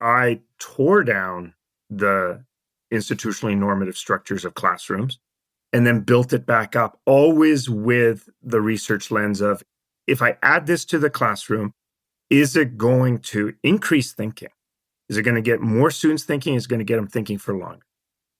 I tore down the institutionally normative structures of classrooms and then built it back up, always with the research lens of, if I add this to the classroom, is it going to increase thinking? Is it going to get more students thinking? Is it going to get them thinking for longer?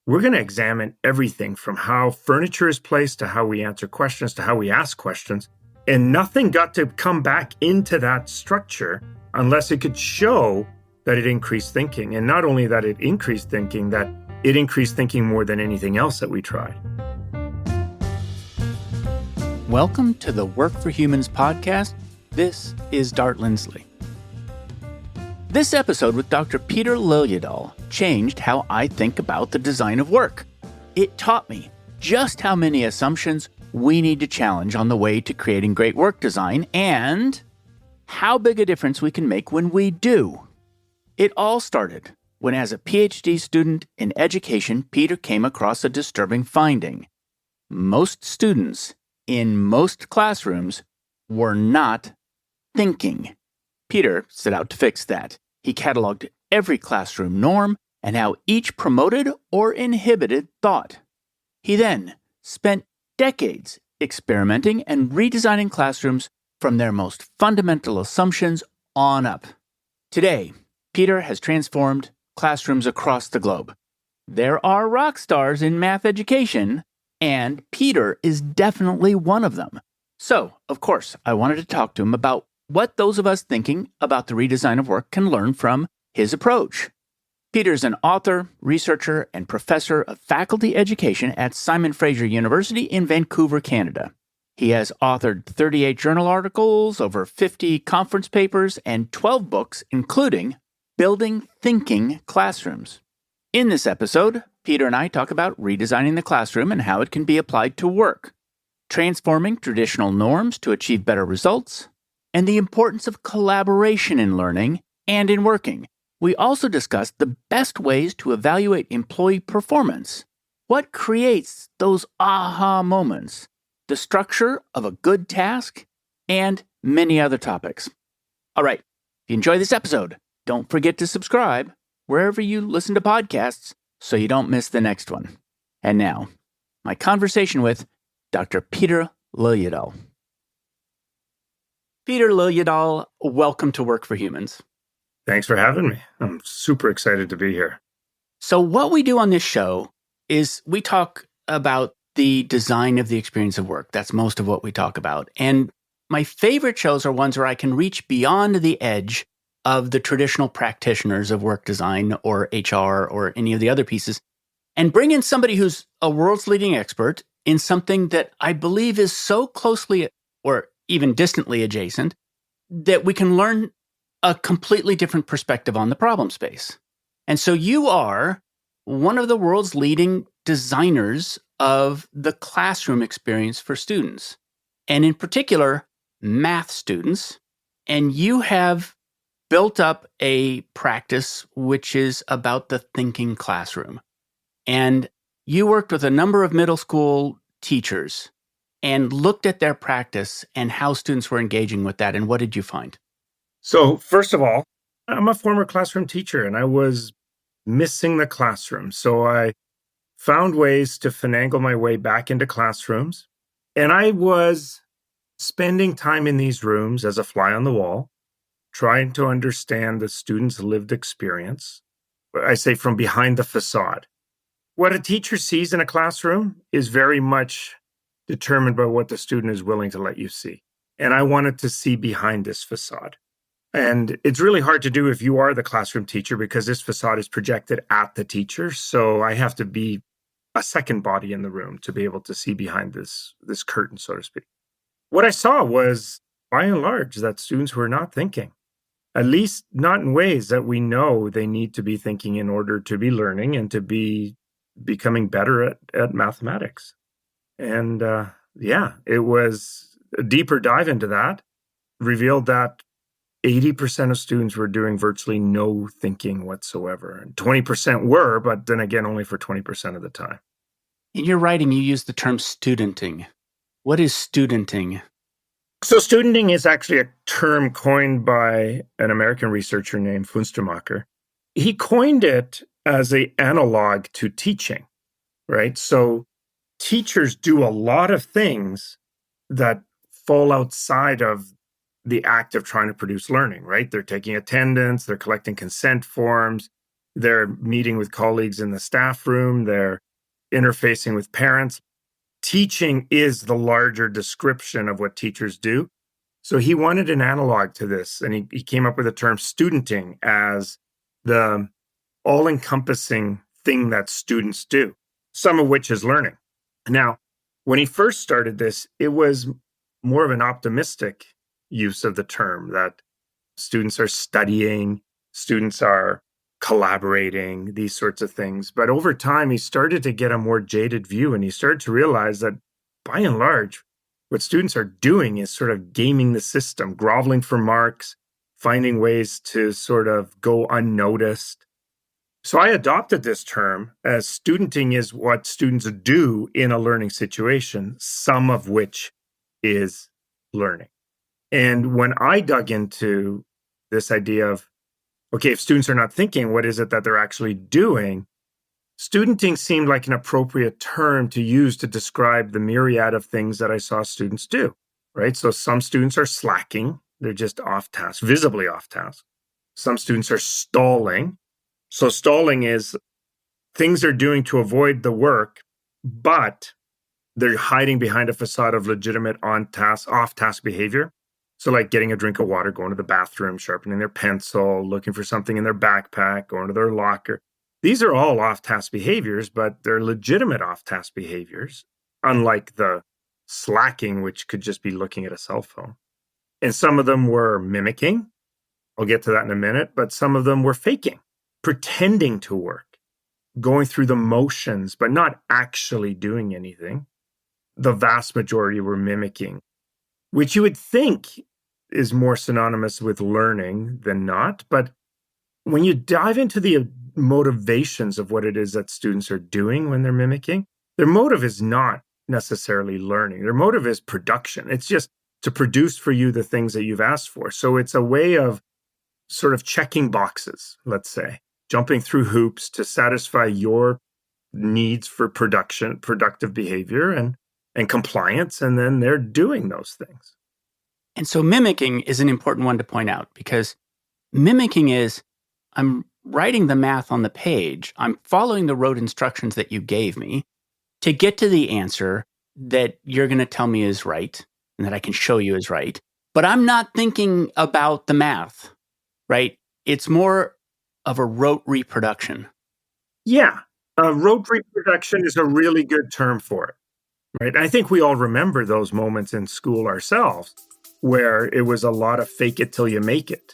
We're going to examine everything from how furniture is placed to how we answer questions to how we ask questions. And nothing got to come back into that structure unless it could show that it increased thinking. And not only that it increased thinking, that it increased thinking more than anything else that we tried. Welcome to the Work for Humans podcast. This is Dart Lindsley. This episode with Dr. Peter Liljedahl changed how I think about the design of work. It taught me just how many assumptions we need to challenge on the way to creating great work design and how big a difference we can make when we do. It all started when, as a PhD student in education, Peter came across a disturbing finding. Most students in most classrooms were not thinking. Peter set out to fix that. He cataloged every classroom norm and how each promoted or inhibited thought. He then spent decades experimenting and redesigning classrooms from their most fundamental assumptions on up. Today, Peter has transformed classrooms across the globe. There are rock stars in math education, and Peter is definitely one of them. So, of course, I wanted to talk to him about what those of us thinking about the redesign of work can learn from his approach. Peter's an author, researcher, and professor of faculty education at Simon Fraser University in Vancouver, Canada. He has authored 38 journal articles, over 50 conference papers, and 12 books, including Building Thinking Classrooms. In this episode, Peter and I talk about redesigning the classroom and how it can be applied to work, transforming traditional norms to achieve better results, and the importance of collaboration in learning and in working. We also discussed the best ways to evaluate employee performance, what creates those aha moments, the structure of a good task, and many other topics. All right, if you enjoy this episode, don't forget to subscribe wherever you listen to podcasts so you don't miss the next one. And now, my conversation with Dr. Peter Liljedahl. Peter Liljedahl, welcome to Work for Humans. Thanks for having me. I'm super excited to be here. So what we do on this show is we talk about the design of the experience of work. That's most of what we talk about. And my favorite shows are ones where I can reach beyond the edge of the traditional practitioners of work design or HR or any of the other pieces and bring in somebody who's a world's leading expert in something that I believe is so closely or even distantly adjacent that we can learn a completely different perspective on the problem space. And so you are one of the world's leading designers of the classroom experience for students, and in particular, math students. And you have built up a practice which is about the thinking classroom. And you worked with a number of middle school teachers and looked at their practice and how students were engaging with that. And what did you find? So, first of all, I'm a former classroom teacher and I was missing the classroom. So I found ways to finagle my way back into classrooms. And I was spending time in these rooms as a fly on the wall, trying to understand the students' lived experience. I say from behind the facade. What a teacher sees in a classroom is very much determined by what the student is willing to let you see. And I wanted to see behind this facade. And it's really hard to do if you are the classroom teacher because this facade is projected at the teacher. So I have to be a second body in the room to be able to see behind this curtain, so to speak. What I saw was, by and large, that students were not thinking, at least not in ways that we know they need to be thinking in order to be learning and to be becoming better at mathematics. And it was a deeper dive into that, revealed that 80% of students were doing virtually no thinking whatsoever. And 20% were, but then again, only for 20% of the time. In your writing, you use the term studenting. What is studenting? So studenting is actually a term coined by an American researcher named Funstermacher. he coined it as an analog to teaching, right? So teachers do a lot of things that fall outside of the act of trying to produce learning, right? They're taking attendance, they're collecting consent forms, they're meeting with colleagues in the staff room, they're interfacing with parents. Teaching is the larger description of what teachers do. So he wanted an analog to this, and he came up with the term studenting as the all encompassing thing that students do, some of which is learning. Now, when he first started this, it was more of an optimistic use of the term that students are studying, students are collaborating, these sorts of things. But over time, he started to get a more jaded view, and he started to realize that by and large, what students are doing is sort of gaming the system, groveling for marks, finding ways to sort of go unnoticed. So I adopted this term as studenting is what students do in a learning situation, some of which is learning. And when I dug into this idea of, okay, if students are not thinking, what is it that they're actually doing? Studenting seemed like an appropriate term to use to describe the myriad of things that I saw students do, right? So some students are slacking. They're just off task, visibly off task. Some students are stalling. So stalling is things they're doing to avoid the work, but they're hiding behind a facade of legitimate on-task, off-task behavior. So like getting a drink of water, going to the bathroom, sharpening their pencil, looking for something in their backpack, going to their locker. These are all off-task behaviors, but they're legitimate off-task behaviors, unlike the slacking, which could just be looking at a cell phone. And some of them were mimicking. I'll get to that in a minute, but some of them were faking, pretending to work, going through the motions, but not actually doing anything. The vast majority were mimicking, which you would think is more synonymous with learning than not. But when you dive into the motivations of what it is that students are doing when they're mimicking, their motive is not necessarily learning. Their motive is production. It's just to produce for you the things that you've asked for. So it's a way of sort of checking boxes, let's say, jumping through hoops to satisfy your needs for production, productive behavior and compliance, and then they're doing those things. And so mimicking is an important one to point out, because mimicking is, I'm writing the math on the page, I'm following the rote instructions that you gave me to get to the answer that you're going to tell me is right and that I can show you is right, but I'm not thinking about the math, right? It's more of a rote reproduction. Yeah, rote reproduction is a really good term for it. Right. I think we all remember those moments in school ourselves where it was a lot of fake it till you make it.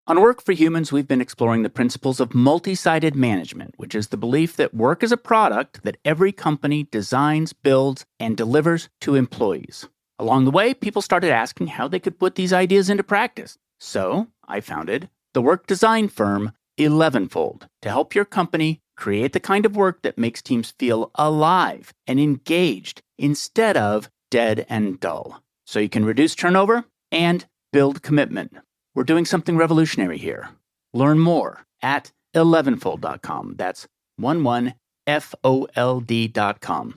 On Work for Humans, we've been exploring the principles of multi-sided management, which is the belief that work is a product that every company designs, builds, and delivers to employees. Along the way, people started asking how they could put these ideas into practice. So I founded the work design firm 11fold to help your company create the kind of work that makes teams feel alive and engaged instead of dead and dull, so you can reduce turnover and build commitment. We're doing something revolutionary here. Learn more at 11fold.com. That's 11fold.com.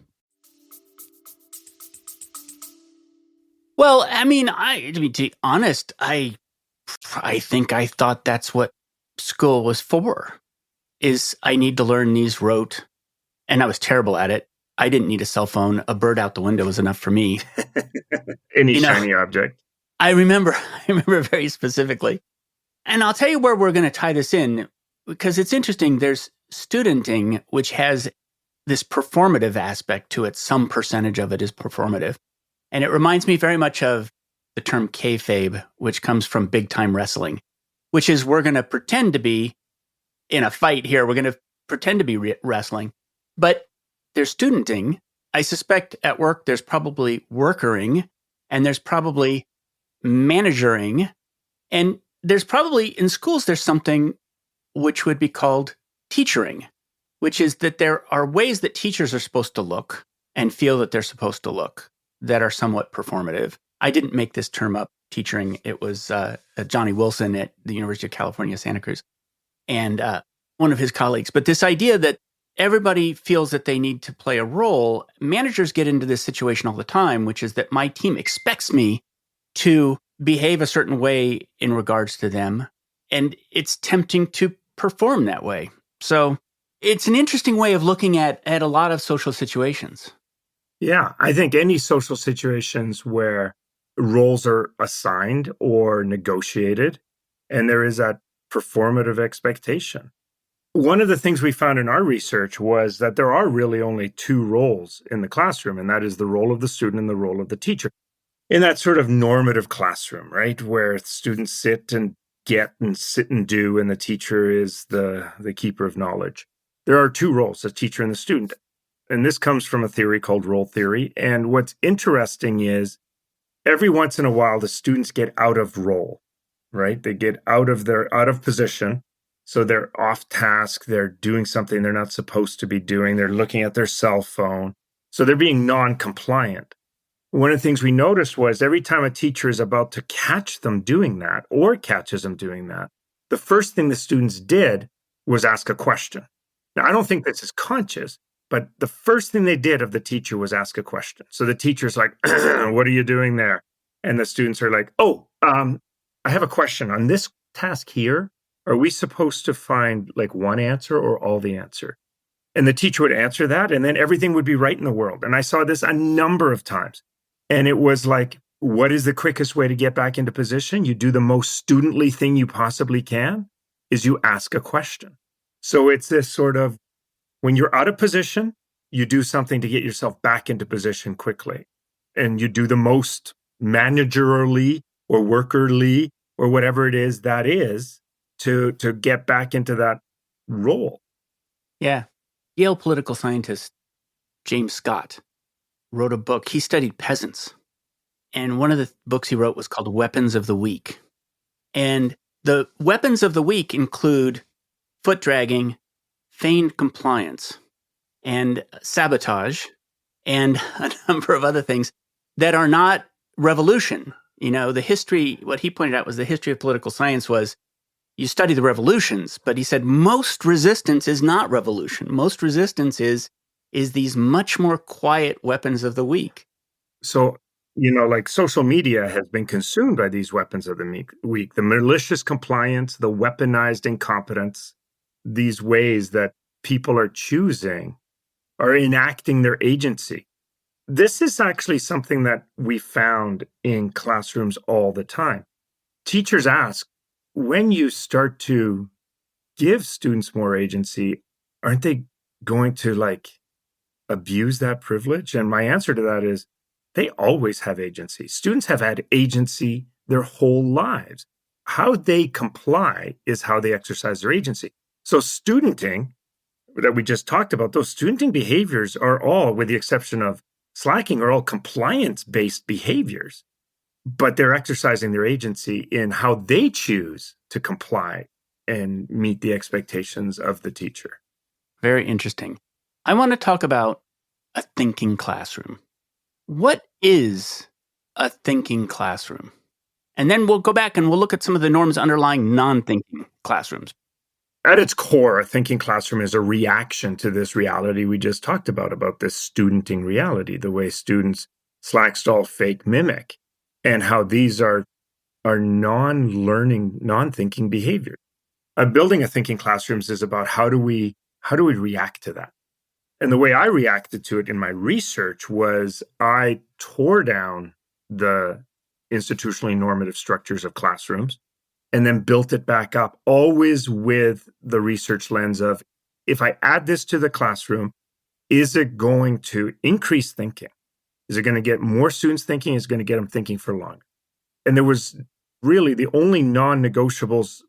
Well, I mean, to be honest, I think I thought that's what school was for. Is I need to learn these rote, and I was terrible at it. I didn't need a cell phone. A bird out the window was enough for me. Any shiny object. I remember very specifically. And I'll tell you where we're going to tie this in, because it's interesting. There's studenting, which has this performative aspect to it. Some percentage of it is performative. And it reminds me very much of the term kayfabe, which comes from big time wrestling, which is we're going to pretend to be in a fight here. We're going to pretend to be wrestling. But there's studenting. I suspect at work there's probably workering, and there's probably managering, and there's probably in schools there's something which would be called teachering, which is that there are ways that teachers are supposed to look and feel that they're supposed to look that are somewhat performative. I didn't make this term up. teaching. It was Johnny Wilson at the University of California, Santa Cruz, and one of his colleagues. But this idea that everybody feels that they need to play a role, managers get into this situation all the time, which is that my team expects me to behave a certain way in regards to them, and it's tempting to perform that way. So it's an interesting way of looking at a lot of social situations. Yeah, I think any social situations where roles are assigned or negotiated, and there is that performative expectation. One of the things we found in our research was that there are really only two roles in the classroom, and that is the role of the student and the role of the teacher. In that sort of normative classroom, right, where students sit and get and sit and do, and the teacher is the keeper of knowledge. There are two roles, the teacher and the student. And this comes from a theory called role theory. And what's interesting is every once in a while, the students get out of role, right? They get out of position. So they're off task. They're doing something they're not supposed to be doing. They're looking at their cell phone. So they're being non-compliant. One of the things we noticed was every time a teacher is about to catch them doing that or catches them doing that, the first thing the students did was ask a question. Now, I don't think this is conscious, but the first thing they did of the teacher was ask a question. So the teacher's like, what are you doing there? And the students are like, I have a question. On this task here, are we supposed to find like one answer or all the answer? And the teacher would answer that, and then everything would be right in the world. And I saw this a number of times. And it was like, what is the quickest way to get back into position? You do the most studently thing you possibly can, is you ask a question. So it's this sort of, when you're out of position, you do something to get yourself back into position quickly. And you do the most managerly or workerly or whatever it is that is to get back into that role. Yeah. Yale political scientist James Scott wrote a book. He studied peasants. And one of the books he wrote was called Weapons of the Weak. And the weapons of the weak include foot dragging, feigned compliance, and sabotage, and a number of other things that are not revolution. You know, the history, what he pointed out was the history of political science was you study the revolutions, but he said most resistance is not revolution. Most resistance is these much more quiet weapons of the weak. So, like social media has been consumed by these weapons of the weak, the malicious compliance, the weaponized incompetence, these ways that people are choosing are enacting their agency. This is actually something that we found in classrooms all the time. Teachers ask, when you start to give students more agency, aren't they going to abuse that privilege? And my answer to that is they always have agency. Students have had agency their whole lives. How they comply is how they exercise their agency. So studenting that we just talked about, those studenting behaviors are all, with the exception of slacking, are all compliance-based behaviors. But they're exercising their agency in how they choose to comply and meet the expectations of the teacher. Very interesting. I want to talk about a thinking classroom. What is a thinking classroom? And then we'll go back and we'll look at some of the norms underlying non-thinking classrooms. At its core, a thinking classroom is a reaction to this reality we just talked about this studenting reality, the way students slack, stall, fake, mimic, and how these are non-learning, non-thinking behaviors. Building a thinking classrooms is about how do we react to that? And the way I reacted to it in my research was I tore down the institutionally normative structures of classrooms and then built it back up, always with the research lens of, if I add this to the classroom, is it going to increase thinking? Is it going to get more students thinking? Is it going to get them thinking for longer? And there was really the only non-negotiables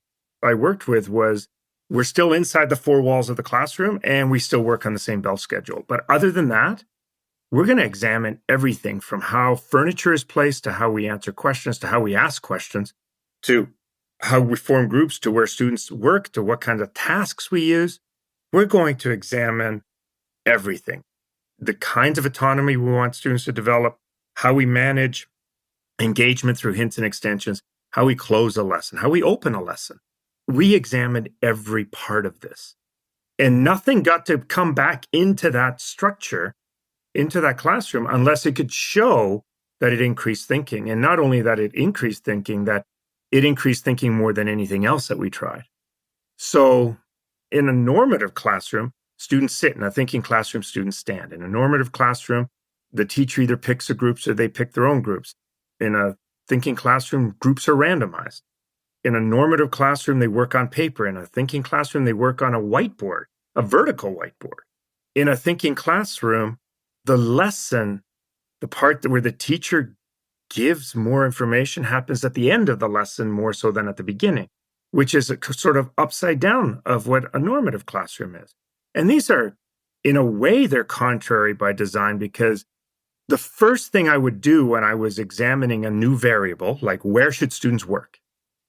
I worked with was, we're still inside the four walls of the classroom and we still work on the same bell schedule. But other than that, we're going to examine everything from how furniture is placed to how we answer questions, to how we ask questions, to how we form groups, to where students work, to what kinds of tasks we use. We're going to examine everything. The kinds of autonomy we want students to develop, how we manage engagement through hints and extensions, how we close a lesson, how we open a lesson. We examined every part of this. And nothing got to come back into that structure, into that classroom, unless it could show that it increased thinking. And not only that it increased thinking, that it increased thinking more than anything else that we tried. So in a normative classroom, students sit. In a thinking classroom, students stand. In a normative classroom, the teacher either picks a groups or they pick their own groups. In a thinking classroom, groups are randomized. In a normative classroom, they work on paper. In a thinking classroom, they work on a whiteboard, a vertical whiteboard. In a thinking classroom, the lesson, the part where the teacher gives more information, happens at the end of the lesson more so than at the beginning, which is a sort of upside down of what a normative classroom is. And these are, in a way, they're contrary by design, because the first thing I would do when I was examining a new variable, like where should students work,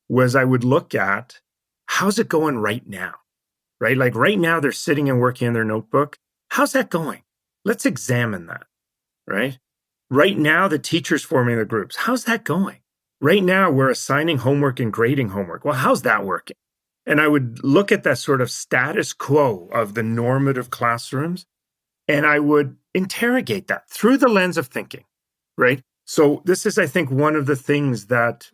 was I would look at how's it going right now, right? Like right now they're sitting and working in their notebook. How's that going? Let's examine that, right? Right now the teacher's forming the groups. How's that going? Right now we're assigning homework and grading homework. Well, how's that working? And I would look at that sort of status quo of the normative classrooms, and I would interrogate that through the lens of thinking, right? So this is, I think, one of the things that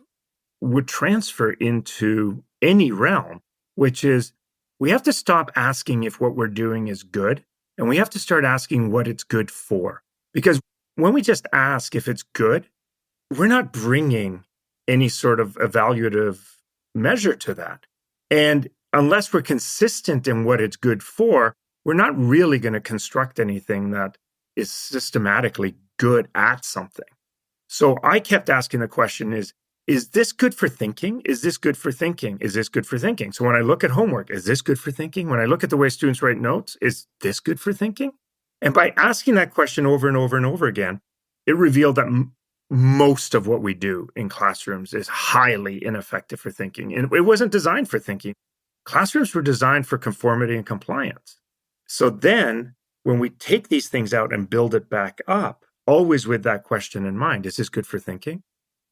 would transfer into any realm, which is we have to stop asking if what we're doing is good, and we have to start asking what it's good for. Because when we just ask if it's good, we're not bringing any sort of evaluative measure to that. And unless we're consistent in what it's good for, we're not really going to construct anything that is systematically good at something. So I kept asking the question is this good for thinking? Is this good for thinking? Is this good for thinking? So when I look at homework, is this good for thinking? When I look at the way students write notes, is this good for thinking? And by asking that question over and over and over again, it revealed that most of what we do in classrooms is highly ineffective for thinking. And it wasn't designed for thinking. Classrooms were designed for conformity and compliance. So then when we take these things out and build it back up, always with that question in mind, is this good for thinking?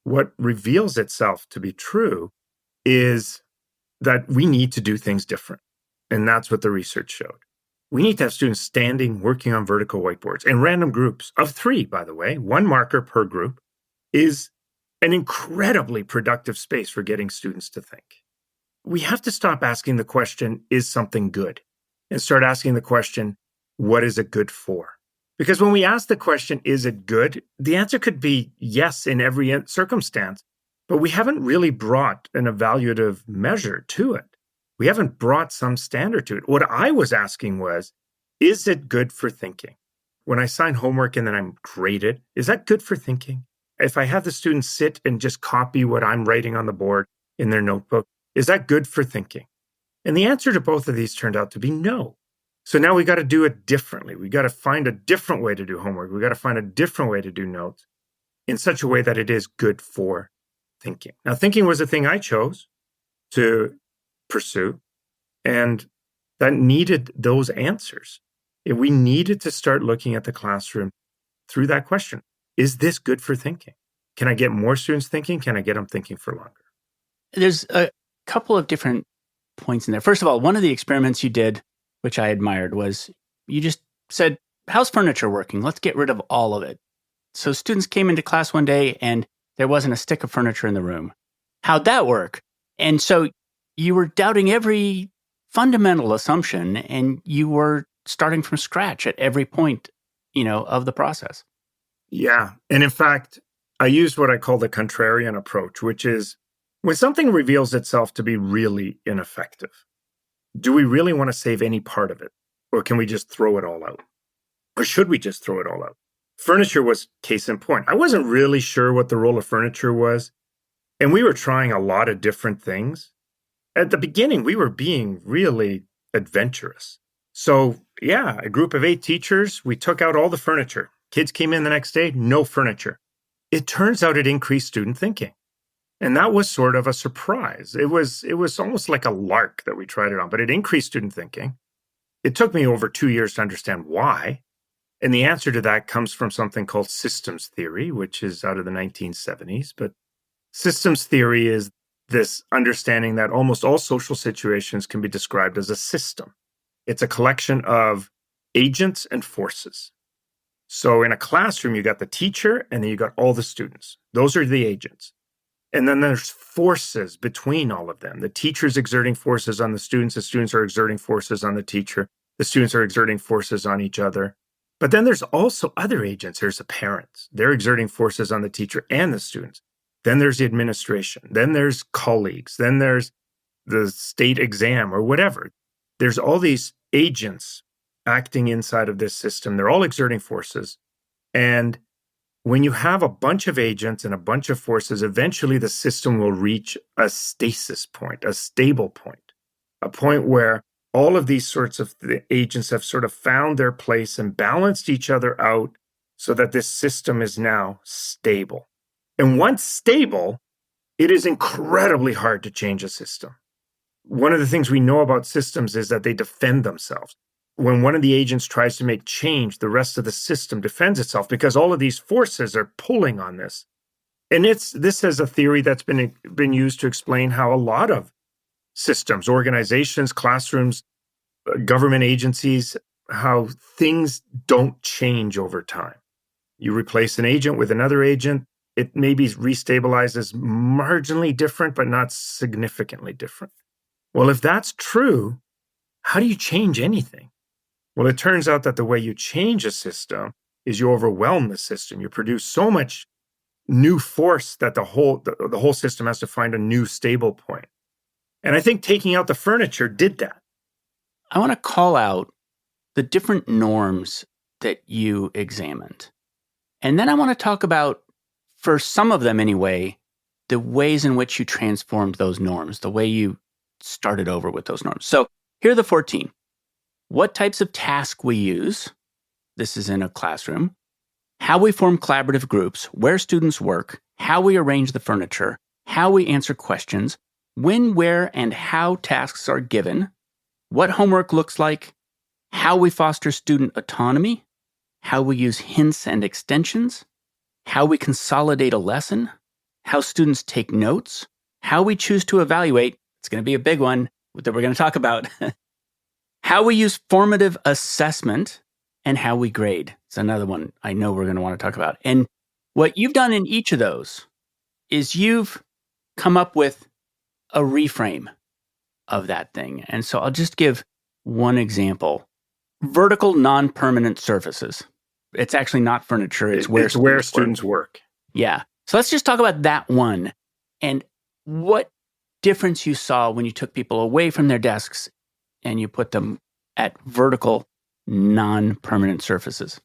What reveals itself to be true is that we need to do things different. And that's what the research showed. We need to have students standing, working on vertical whiteboards in random groups of 3, by the way. 1 marker per group is an incredibly productive space for getting students to think. We have to stop asking the question, is something good? And start asking the question, what is it good for? Because when we ask the question, is it good? The answer could be yes in every circumstance, but we haven't really brought an evaluative measure to it. We haven't brought some standard to it. What I was asking was, is it good for thinking? When I sign homework and then I'm graded, is that good for thinking? If I have the students sit and just copy what I'm writing on the board in their notebook, is that good for thinking? And the answer to both of these turned out to be no. So now we got to do it differently. We got to find a different way to do homework. We got to find a different way to do notes in such a way that it is good for thinking. Now, thinking was the thing I chose to pursue, and that needed those answers. We needed to start looking at the classroom through that question. Is this good for thinking? Can I get more students thinking? Can I get them thinking for longer? There's a couple of different points in there. First of all, one of the experiments you did, which I admired, was you just said, how's furniture working? Let's get rid of all of it. So students came into class one day and there wasn't a stick of furniture in the room. How'd that work? And so you were doubting every fundamental assumption and you were starting from scratch at every point, of the process. Yeah. And in fact, I used what I call the contrarian approach, which is when something reveals itself to be really ineffective, do we really want to save any part of it? Or can we just throw it all out? Or should we just throw it all out? Furniture was case in point. I wasn't really sure what the role of furniture was. And we were trying a lot of different things. At the beginning, we were being really adventurous. So yeah, a group of 8 teachers, we took out all the furniture. Kids came in the next day, no furniture. It turns out it increased student thinking. And that was sort of a surprise. It was almost like a lark that we tried it on, but it increased student thinking. It took me over 2 years to understand why. And the answer to that comes from something called systems theory, which is out of the 1970s. But systems theory is this understanding that almost all social situations can be described as a system. It's a collection of agents and forces. So in a classroom, you got the teacher and then you got all the students. Those are the agents. And then there's forces between all of them. The teacher's exerting forces on the students are exerting forces on the teacher, the students are exerting forces on each other. But then there's also other agents. There's the parents. They're exerting forces on the teacher and the students. Then there's the administration. Then there's colleagues. Then there's the state exam or whatever. There's all these agents acting inside of this system. They're all exerting forces. And when you have a bunch of agents and a bunch of forces, eventually the system will reach a stasis point, a stable point, a point where all of these sorts of agents have sort of found their place and balanced each other out so that this system is now stable. And once stable, it is incredibly hard to change a system. One of the things we know about systems is that they defend themselves. When one of the agents tries to make change, the rest of the system defends itself because all of these forces are pulling on this. And this is a theory that's been used to explain how a lot of systems, organizations, classrooms, government agencies, how things don't change over time. You replace an agent with another agent, it maybe restabilizes marginally different, but not significantly different. Well, if that's true, how do you change anything? Well, it turns out that the way you change a system is you overwhelm the system. You produce so much new force that the whole system has to find a new stable point. And I think taking out the furniture did that. I want to call out the different norms that you examined. And then I want to talk about, for some of them anyway, the ways in which you transformed those norms, the way you started over with those norms. So here are the 14. What types of tasks we use. This is in a classroom. How we form collaborative groups, where students work, how we arrange the furniture, how we answer questions, when, where, and how tasks are given, what homework looks like, how we foster student autonomy, how we use hints and extensions, how we consolidate a lesson, how students take notes, how we choose to evaluate. It's going to be a big one that we're going to talk about. How we use formative assessment, and how we grade. It's another one I know we're going to want to talk about. And what you've done in each of those is you've come up with a reframe of that thing. And so I'll just give one example. Vertical non-permanent surfaces. It's actually not furniture. It's where students work. Yeah. So let's just talk about that one and what difference you saw when you took people away from their desks and you put them at vertical non-permanent surfaces.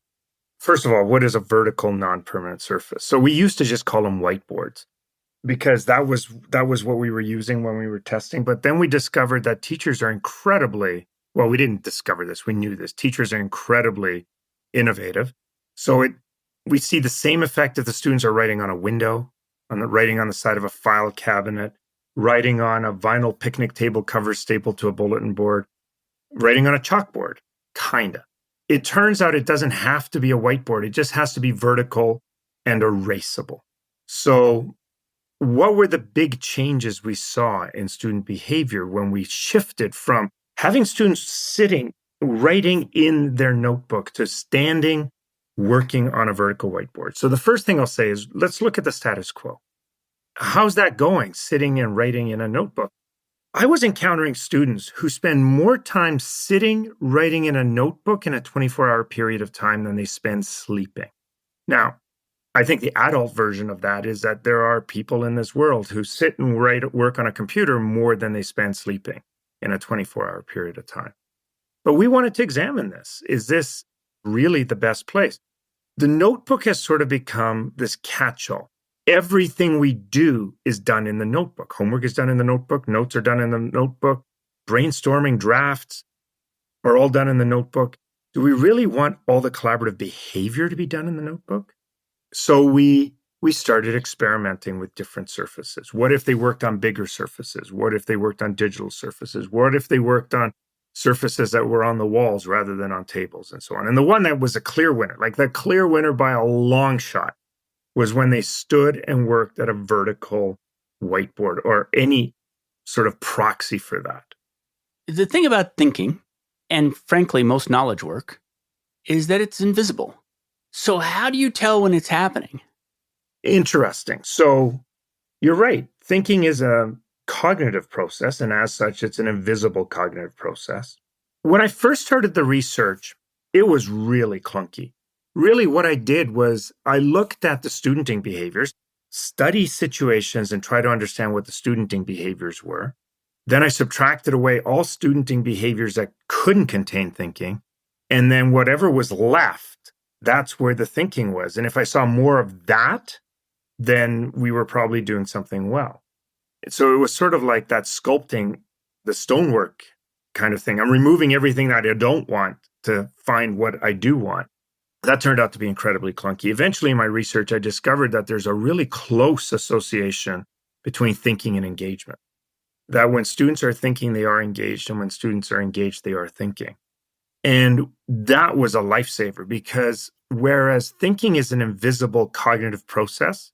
First of all, what is a vertical non-permanent surface? So we used to just call them whiteboards because that was what we were using when we were testing. But then we discovered that teachers are well, we didn't discover this, we knew this. Teachers are incredibly innovative. So we see the same effect if the students are writing on a window, writing on the side of a file cabinet, writing on a vinyl picnic table cover stapled to a bulletin board, writing on a chalkboard, kinda. It turns out it doesn't have to be a whiteboard. It just has to be vertical and erasable. So what were the big changes we saw in student behavior when we shifted from having students sitting, writing in their notebook to standing, working on a vertical whiteboard? So the first thing I'll say is, let's look at the status quo. How's that going, sitting and writing in a notebook? I was encountering students who spend more time sitting, writing in a notebook in a 24-hour period of time than they spend sleeping. Now, I think the adult version of that is that there are people in this world who sit and work on a computer more than they spend sleeping in a 24-hour period of time. But we wanted to examine this. Is this really the best place? The notebook has sort of become this catch-all. Everything we do is done in the notebook. Homework is done in the notebook. Notes are done in the notebook. Brainstorming, drafts are all done in the notebook. Do we really want all the collaborative behavior to be done in the notebook? So we started experimenting with different surfaces. What if they worked on bigger surfaces? What if they worked on digital surfaces? What if they worked on surfaces that were on the walls rather than on tables and so on. And the one that was a clear winner, like the clear winner by a long shot, was when they stood and worked at a vertical whiteboard or any sort of proxy for that. The thing about thinking, and frankly, most knowledge work, is that it's invisible. So how do you tell when it's happening? Interesting. So you're right. Thinking is a cognitive process, and as such, it's an invisible cognitive process. When I first started the research, it was really clunky. Really, what I did was I looked at the studenting behaviors, study situations, and try to understand what the studenting behaviors were. Then I subtracted away all studenting behaviors that couldn't contain thinking. And then whatever was left, that's where the thinking was. And if I saw more of that, then we were probably doing something well. So it was sort of like that sculpting, the stonework kind of thing. I'm removing everything that I don't want to find what I do want. That turned out to be incredibly clunky. Eventually in my research, I discovered that there's a really close association between thinking and engagement. That when students are thinking, they are engaged, and when students are engaged, they are thinking. And that was a lifesaver because whereas thinking is an invisible cognitive process,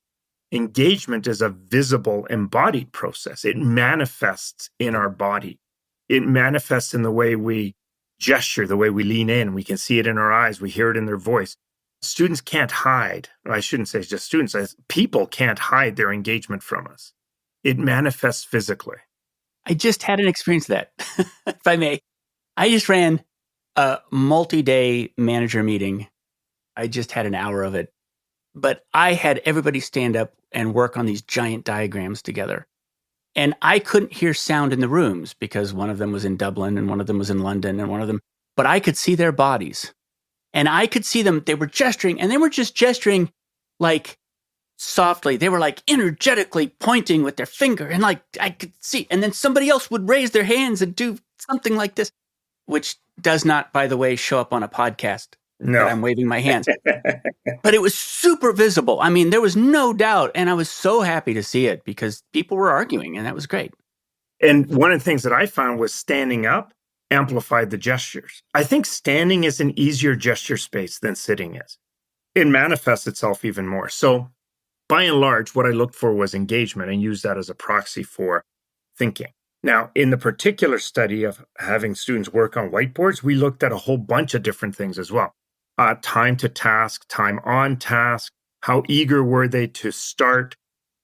engagement is a visible embodied process. It manifests in our body. It manifests in the way we gesture, the way we lean in. We can see it in our eyes. We hear it in their voice. Students can't hide. I shouldn't say just students. People can't hide their engagement from us. It manifests physically. I just had an experience of that, if I may. I just ran a multi-day manager meeting. I just had an hour of it. But I had everybody stand up and work on these giant diagrams together. And I couldn't hear sound in the rooms because one of them was in Dublin and one of them was in London and one of them, but I could see their bodies. And I could see them, they were gesturing, and they were just gesturing like softly. They were like energetically pointing with their finger, and like I could see. And then somebody else would raise their hands and do something like this, which does not, by the way, show up on a podcast. No. That I'm waving my hands. But it was super visible. I mean, there was no doubt. And I was so happy to see it because people were arguing, and that was great. And one of the things that I found was standing up amplified the gestures. I think standing is an easier gesture space than sitting is. It manifests itself even more. So by and large, what I looked for was engagement and used that as a proxy for thinking. Now, in the particular study of having students work on whiteboards, we looked at a whole bunch of different things as well. Time to task, time on task, how eager were they to start,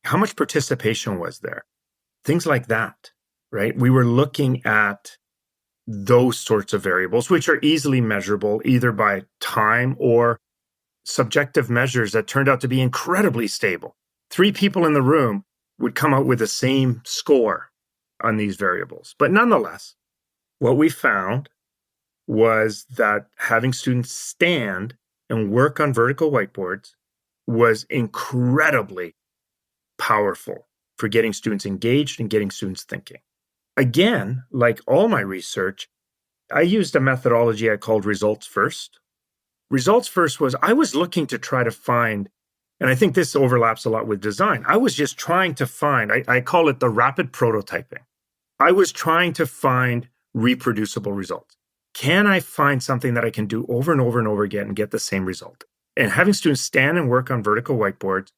how much participation was there, things like that, right? We were looking at those sorts of variables, which are easily measurable either by time or subjective measures that turned out to be incredibly stable. 3 people in the room would come out with the same score on these variables. But nonetheless, what we found was that having students stand and work on vertical whiteboards was incredibly powerful for getting students engaged and getting students thinking. Again, like all my research, I used a methodology I called results first. Results first was I was looking to try to find, and I think this overlaps a lot with design. I was just trying to find, I call it the rapid prototyping. I was trying to find reproducible results. Can I find something that I can do over and over and over again and get the same result? And having students stand and work on vertical whiteboards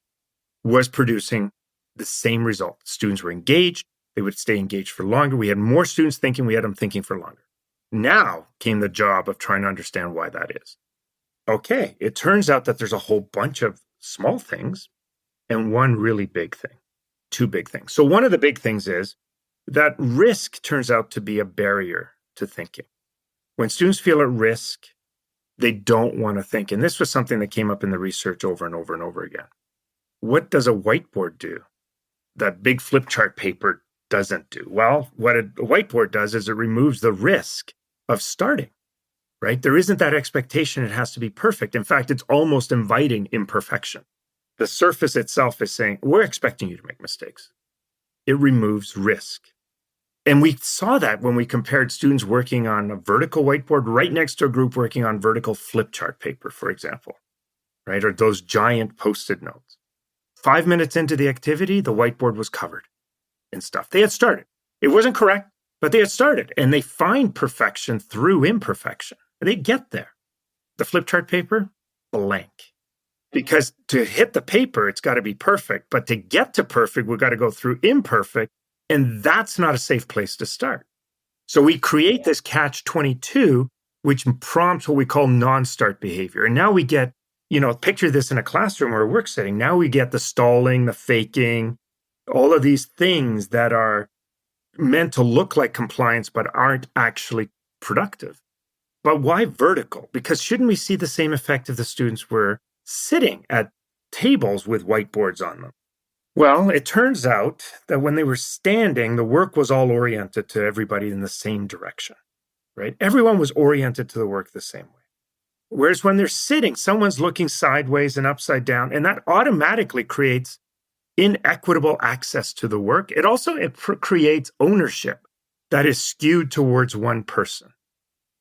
was producing the same result. Students were engaged. They would stay engaged for longer. We had more students thinking. We had them thinking for longer. Now came the job of trying to understand why that is. Okay, it turns out that there's a whole bunch of small things and one really big thing, 2 big things. So one of the big things is that risk turns out to be a barrier to thinking. When students feel at risk, they don't want to think. And this was something that came up in the research over and over and over again. What does a whiteboard do that big flip chart paper doesn't do? Well, what a whiteboard does is it removes the risk of starting, right? There isn't that expectation it has to be perfect. In fact, it's almost inviting imperfection. The surface itself is saying, we're expecting you to make mistakes. It removes risk. And we saw that when we compared students working on a vertical whiteboard right next to a group working on vertical flip chart paper, for example, right? Or those giant Post-it notes. 5 minutes into the activity, the whiteboard was covered in stuff. They had started. It wasn't correct. But they had started and they find perfection through imperfection. They get there. The flip chart paper, blank. Because to hit the paper, it's got to be perfect. But to get to perfect, we've got to go through imperfect. And that's not a safe place to start. So we create this catch-22, which prompts what we call non-start behavior. And now we get, picture this in a classroom or a work setting. Now we get the stalling, the faking, all of these things that are meant to look like compliance, but aren't actually productive. But why vertical? Because shouldn't we see the same effect if the students were sitting at tables with whiteboards on them? Well, it turns out that when they were standing, the work was all oriented to everybody in the same direction, right? Everyone was oriented to the work the same way. Whereas when they're sitting, someone's looking sideways and upside down, and that automatically creates inequitable access to the work. It also creates ownership that is skewed towards one person.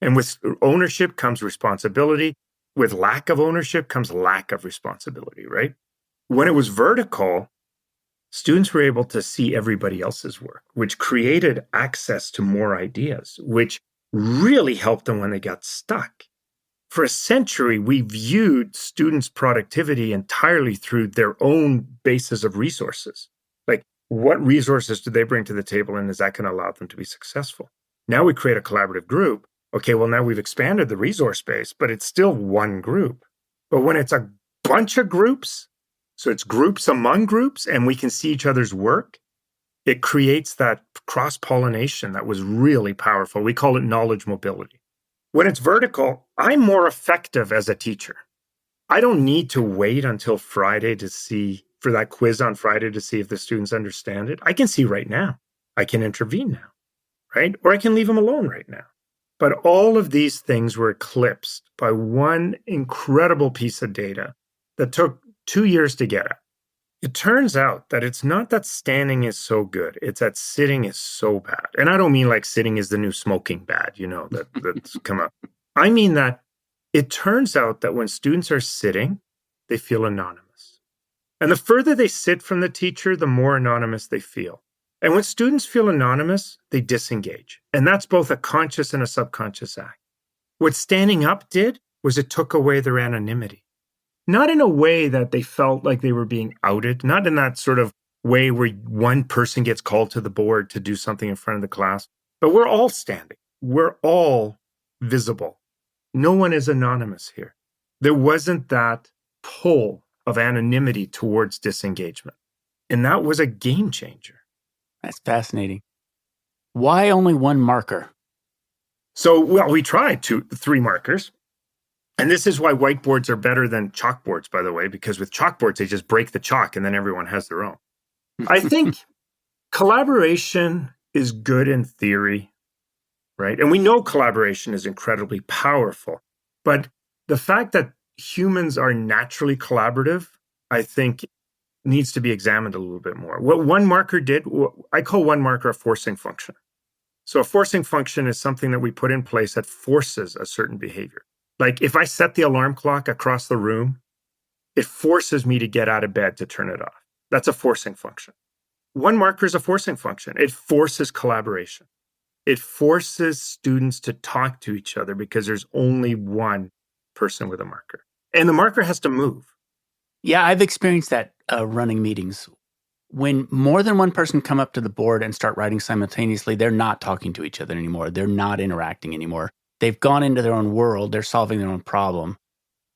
And with ownership comes responsibility. With lack of ownership comes lack of responsibility, right? When it was vertical, students were able to see everybody else's work, which created access to more ideas, which really helped them when they got stuck. For a century, we viewed students' productivity entirely through their own basis of resources. Like, what resources do they bring to the table, and is that going to allow them to be successful? Now we create a collaborative group. Okay, well, now we've expanded the resource base, but it's still one group. But when it's a bunch of groups, so it's groups among groups, and we can see each other's work, it creates that cross-pollination that was really powerful. We call it knowledge mobility. When it's vertical, I'm more effective as a teacher. I don't need to wait until Friday for that quiz on Friday to see if the students understand it. I can see right now. I can intervene now, right? Or I can leave them alone right now. But all of these things were eclipsed by one incredible piece of data that took 2 years to get at. It turns out that it's not that standing is so good, it's that sitting is so bad. And I don't mean like sitting is the new smoking bad, that's come up. I mean that it turns out that when students are sitting, they feel anonymous. And the further they sit from the teacher, the more anonymous they feel. And when students feel anonymous, they disengage. And that's both a conscious and a subconscious act. What standing up did was it took away their anonymity. Not in a way that they felt like they were being outed, not in that sort of way where one person gets called to the board to do something in front of the class, but we're all standing. We're all visible. No one is anonymous here. There wasn't that pull of anonymity towards disengagement. And that was a game changer. That's fascinating. Why only one marker? So, we tried 3 markers. And this is why whiteboards are better than chalkboards, by the way, because with chalkboards, they just break the chalk and then everyone has their own. I think collaboration is good in theory, right? And we know collaboration is incredibly powerful. But the fact that humans are naturally collaborative, I think, needs to be examined a little bit more. What one marker did, I call one marker a forcing function. So a forcing function is something that we put in place that forces a certain behavior. Like if I set the alarm clock across the room, it forces me to get out of bed to turn it off. That's a forcing function. One marker is a forcing function. It forces collaboration. It forces students to talk to each other because there's only one person with a marker. And the marker has to move. Yeah, I've experienced that running meetings. When more than one person come up to the board and start writing simultaneously, they're not talking to each other anymore. They're not interacting anymore. They've gone into their own world. They're solving their own problem.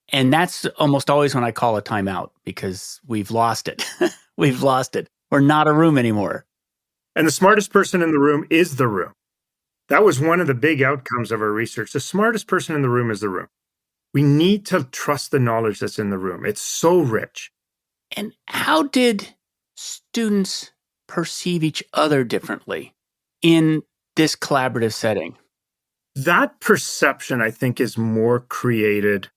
And that's almost always when I call a timeout because we've lost it. We've lost it. We're not a room anymore. And the smartest person in the room is the room. That was one of the big outcomes of our research. The smartest person in the room is the room. We need to trust the knowledge that's in the room. It's so rich. And how did students perceive each other differently in this collaborative setting? That perception, I think, is more created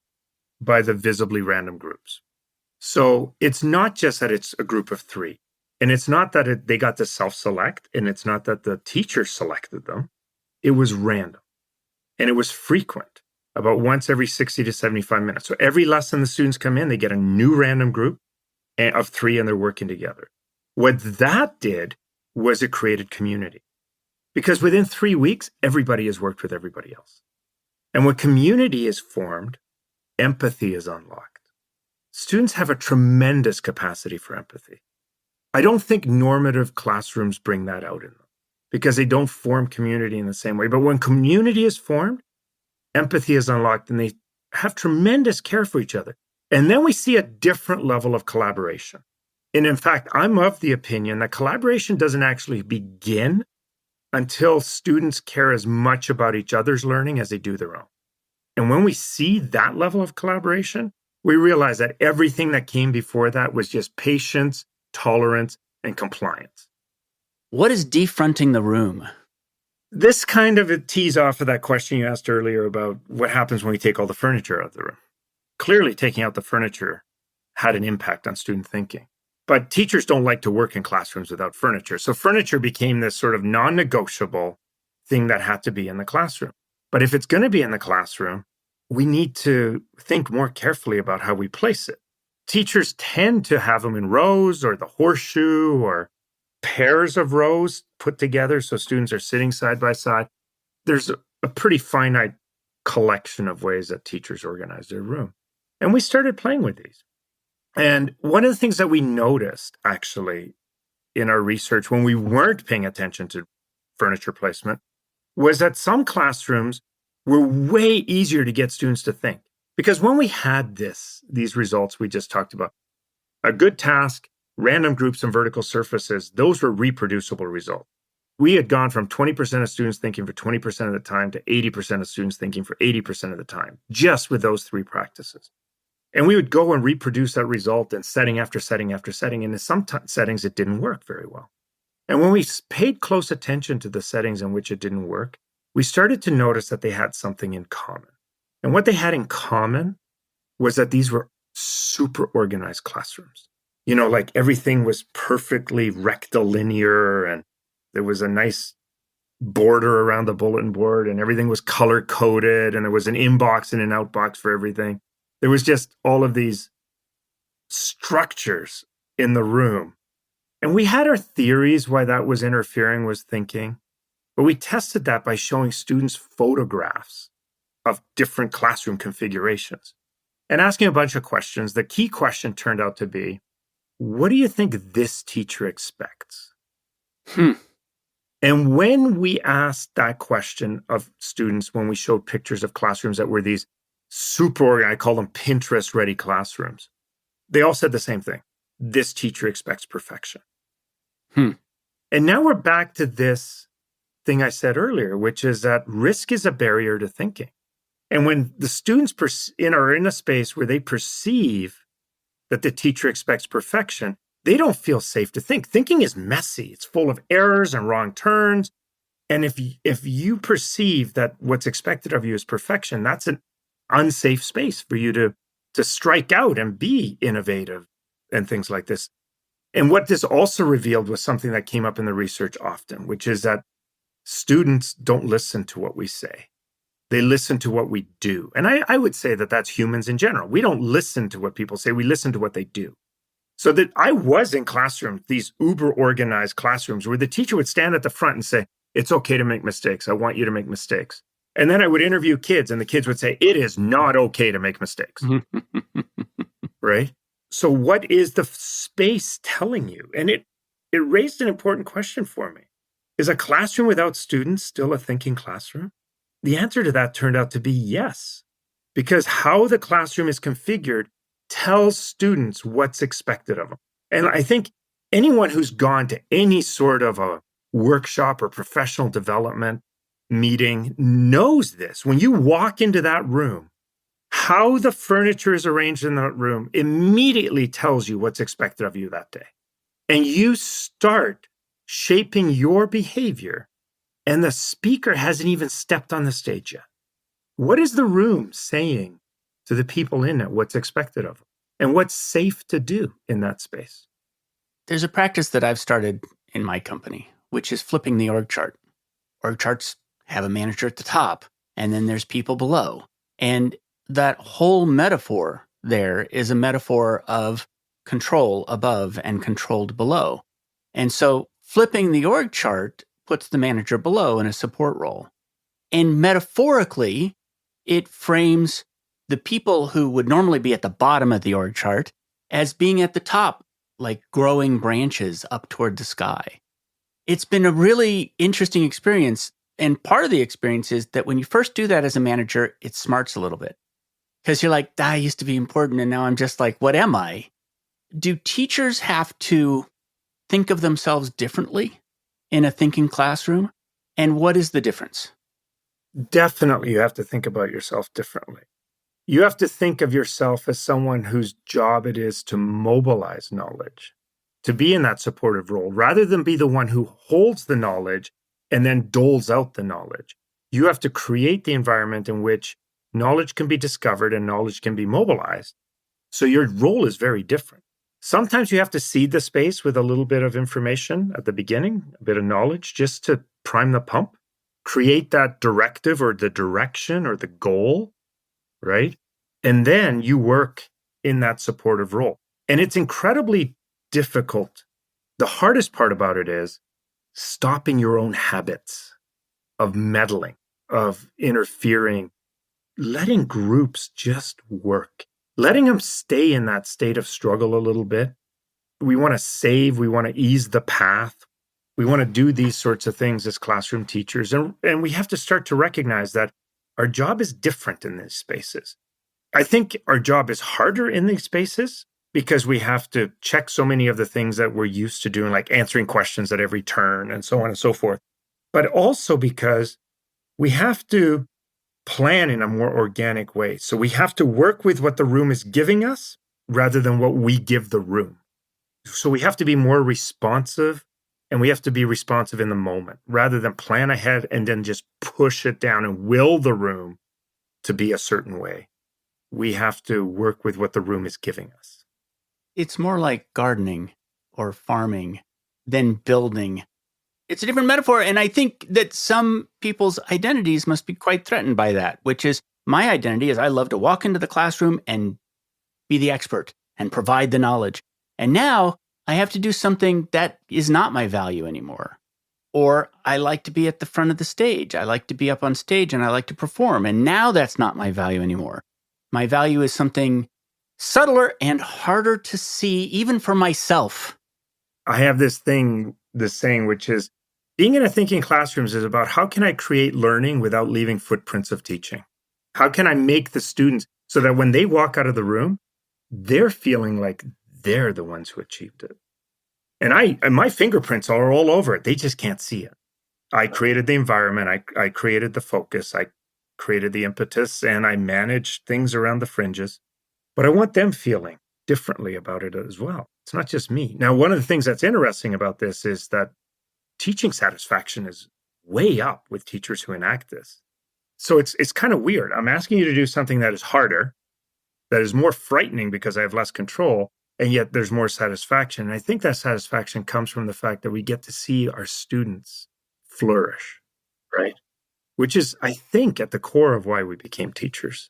by the visibly random groups. So it's not just that it's a group of 3. And it's not that they got to self-select, and it's not that the teacher selected them. It was random. And it was frequent, about once every 60 to 75 minutes. So every lesson the students come in, they get a new random group of 3, and they're working together. What that did was it created community. because within 3 weeks, everybody has worked with everybody else. And when community is formed, empathy is unlocked. Students have a tremendous capacity for empathy. I don't think normative classrooms bring that out in them because they don't form community in the same way. But when community is formed, empathy is unlocked and they have tremendous care for each other. And then we see a different level of collaboration. And in fact, I'm of the opinion that collaboration doesn't actually begin until students care as much about each other's learning as they do their own. And when we see that level of collaboration, we realize that everything that came before that was just patience, tolerance, and compliance. What is defronting the room? This kind of tees off of that question you asked earlier about what happens when we take all the furniture out of the room. Clearly, taking out the furniture had an impact on student thinking. But teachers don't like to work in classrooms without furniture. So furniture became this sort of non-negotiable thing that had to be in the classroom. But if it's going to be in the classroom, we need to think more carefully about how we place it. Teachers tend to have them in rows or the horseshoe or pairs of rows put together so students are sitting side by side. There's a pretty finite collection of ways that teachers organize their room. And we started playing with these. And one of the things that we noticed actually in our research when we weren't paying attention to furniture placement was that some classrooms were way easier to get students to think. Because when we had these results we just talked about, a good task, random groups and vertical surfaces, those were reproducible results. We had gone from 20% of students thinking for 20% of the time to 80% of students thinking for 80% of the time, just with those three practices. And we would go and reproduce that result in setting after setting after setting. And in some settings, it didn't work very well. And when we paid close attention to the settings in which it didn't work, we started to notice that they had something in common. And what they had in common was that these were super organized classrooms. You know, like everything was perfectly rectilinear and there was a nice border around the bulletin board and everything was color coded and there was an inbox and an outbox for everything. There was just all of these structures in the room. And we had our theories why that was interfering with thinking, but we tested that by showing students photographs of different classroom configurations and asking a bunch of questions. The key question turned out to be, what do you think this teacher expects? And when we asked that question of students, when we showed pictures of classrooms that were these super organized, I call them Pinterest-ready classrooms, they all said the same thing. This teacher expects perfection. And now we're back to this thing I said earlier, which is that risk is a barrier to thinking. And when the students are in a space where they perceive that the teacher expects perfection, they don't feel safe to think. Thinking is messy. It's full of errors and wrong turns. And if you perceive that what's expected of you is perfection, that's an unsafe space for you to strike out and be innovative and things like this. And what this also revealed was something that came up in the research often, which is that students don't listen to what we say. They listen to what we do. And I would say that that's humans in general. We don't listen to what people say. We listen to what they do. So that I was in classrooms, these uber organized classrooms where the teacher would stand at the front and say, it's okay to make mistakes. I want you to make mistakes. And then I would interview kids and the kids would say, it is not okay to make mistakes. Right? So what is the space telling you? And it raised an important question for me. Is a classroom without students still a thinking classroom? The answer to that turned out to be yes, because how the classroom is configured tells students what's expected of them. And I think anyone who's gone to any sort of a workshop or professional development meeting knows this. When you walk into that room, how the furniture is arranged in that room immediately tells you what's expected of you that day. And you start shaping your behavior, and the speaker hasn't even stepped on the stage yet. What is the room saying to the people in it, what's expected of them, and what's safe to do in that space? There's a practice that I've started in my company, which is flipping the org chart. Org charts have a manager at the top, and then there's people below. And that whole metaphor there is a metaphor of control above and controlled below. And so flipping the org chart puts the manager below in a support role. And metaphorically, it frames the people who would normally be at the bottom of the org chart as being at the top, like growing branches up toward the sky. It's been a really interesting experience. And part of the experience is that when you first do that as a manager, it smarts a little bit. Because you're like, I used to be important, and now I'm just like, what am I? Do teachers have to think of themselves differently in a thinking classroom? And what is the difference? Definitely, you have to think about yourself differently. You have to think of yourself as someone whose job it is to mobilize knowledge, to be in that supportive role, rather than be the one who holds the knowledge and then doles out the knowledge. You have to create the environment in which knowledge can be discovered and knowledge can be mobilized. So your role is very different. Sometimes you have to seed the space with a little bit of information at the beginning, a bit of knowledge, just to prime the pump, create that directive or the direction or the goal, right? And then you work in that supportive role. And it's incredibly difficult. The hardest part about it is stopping your own habits of meddling, of interfering, letting groups just work, letting them stay in that state of struggle a little bit. We want to save, we want to ease the path. We want to do these sorts of things as classroom teachers. And we have to start to recognize that our job is different in these spaces. I think our job is harder in these spaces because we have to check so many of the things that we're used to doing, like answering questions at every turn and so on and so forth. But also because we have to plan in a more organic way. So we have to work with what the room is giving us rather than what we give the room. So we have to be more responsive, and we have to be responsive in the moment rather than plan ahead and then just push it down and will the room to be a certain way. We have to work with what the room is giving us. It's more like gardening or farming than building. It's a different metaphor. And I think that some people's identities must be quite threatened by that, which is my identity is I love to walk into the classroom and be the expert and provide the knowledge. And now I have to do something that is not my value anymore. Or I like to be at the front of the stage. I like to be up on stage and I like to perform. And now that's not my value anymore. My value is something subtler and harder to see, even for myself. I have this saying, which is being in a thinking classrooms is about how can I create learning without leaving footprints of teaching? How can I make the students so that when they walk out of the room, they're feeling like they're the ones who achieved it. And my fingerprints are all over it. They just can't see it. I created the environment. I created the focus. I created the impetus, and I managed things around the fringes. But I want them feeling differently about it as well. It's not just me. Now, one of the things that's interesting about this is that teaching satisfaction is way up with teachers who enact this. So it's kind of weird. I'm asking you to do something that is harder, that is more frightening because I have less control, and yet there's more satisfaction. And I think that satisfaction comes from the fact that we get to see our students flourish, right? Which is, I think, at the core of why we became teachers.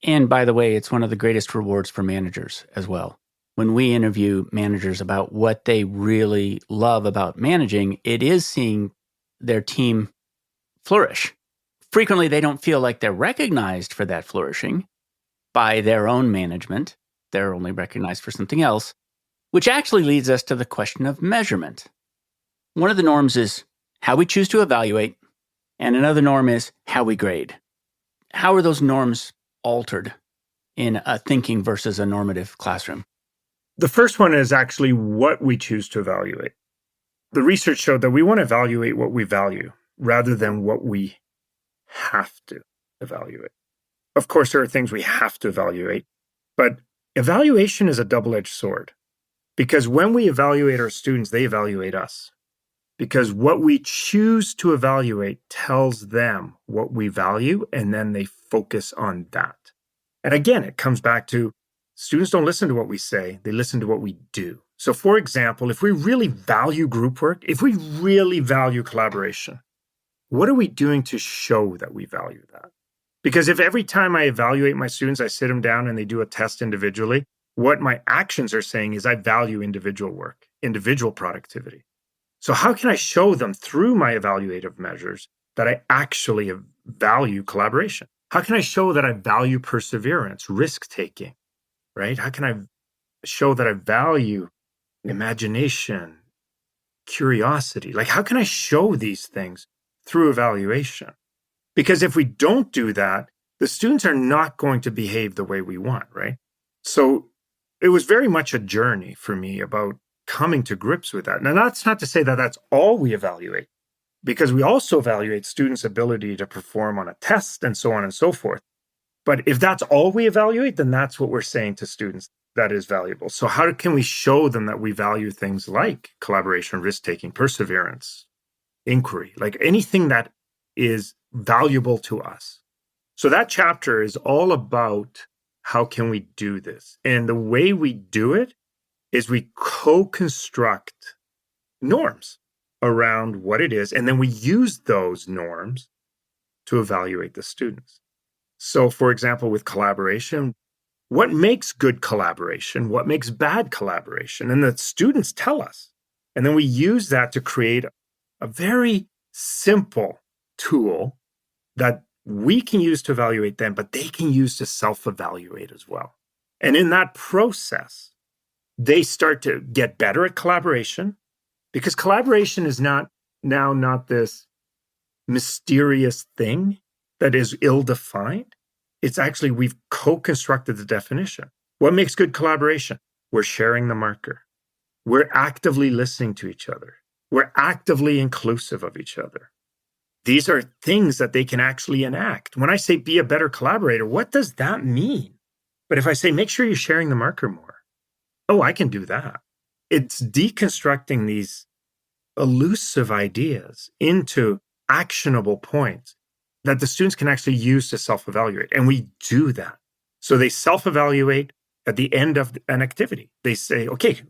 And by the way, it's one of the greatest rewards for managers as well. When we interview managers about what they really love about managing, it is seeing their team flourish. Frequently, they don't feel like they're recognized for that flourishing by their own management. They're only recognized for something else, which actually leads us to the question of measurement. One of the norms is how we choose to evaluate, and another norm is how we grade. How are those norms altered in a thinking versus a normative classroom? The first one is actually what we choose to evaluate. The research showed that we want to evaluate what we value rather than what we have to evaluate. Of course, there are things we have to evaluate, but evaluation is a double-edged sword because when we evaluate our students, they evaluate us. Because what we choose to evaluate tells them what we value, and then they focus on that. And again, it comes back to students don't listen to what we say, they listen to what we do. So for example, if we really value group work, if we really value collaboration, what are we doing to show that we value that? Because if every time I evaluate my students, I sit them down and they do a test individually, what my actions are saying is I value individual work, individual productivity. So how can I show them through my evaluative measures that I actually value collaboration? How can I show that I value perseverance, risk-taking, right? How can I show that I value imagination, curiosity? Like, how can I show these things through evaluation? Because if we don't do that, the students are not going to behave the way we want, right? So it was very much a journey for me about coming to grips with that. Now, that's not to say that that's all we evaluate, because we also evaluate students' ability to perform on a test and so on and so forth. But if that's all we evaluate, then that's what we're saying to students that is valuable. So how can we show them that we value things like collaboration, risk-taking, perseverance, inquiry, like anything that is valuable to us? So that chapter is all about how can we do this? And the way we do it is we co-construct norms around what it is, and then we use those norms to evaluate the students. So, for example, with collaboration, what makes good collaboration? What makes bad collaboration? And the students tell us. And then we use that to create a very simple tool that we can use to evaluate them, but they can use to self-evaluate as well. And in that process, they start to get better at collaboration, because collaboration is not this mysterious thing that is ill-defined. It's actually, we've co-constructed the definition. What makes good collaboration? We're sharing the marker. We're actively listening to each other. We're actively inclusive of each other. These are things that they can actually enact. When I say be a better collaborator, what does that mean? But if I say make sure you're sharing the marker more, oh, I can do that. It's deconstructing these elusive ideas into actionable points that the students can actually use to self-evaluate. And we do that. So they self-evaluate at the end of an activity. They say, okay,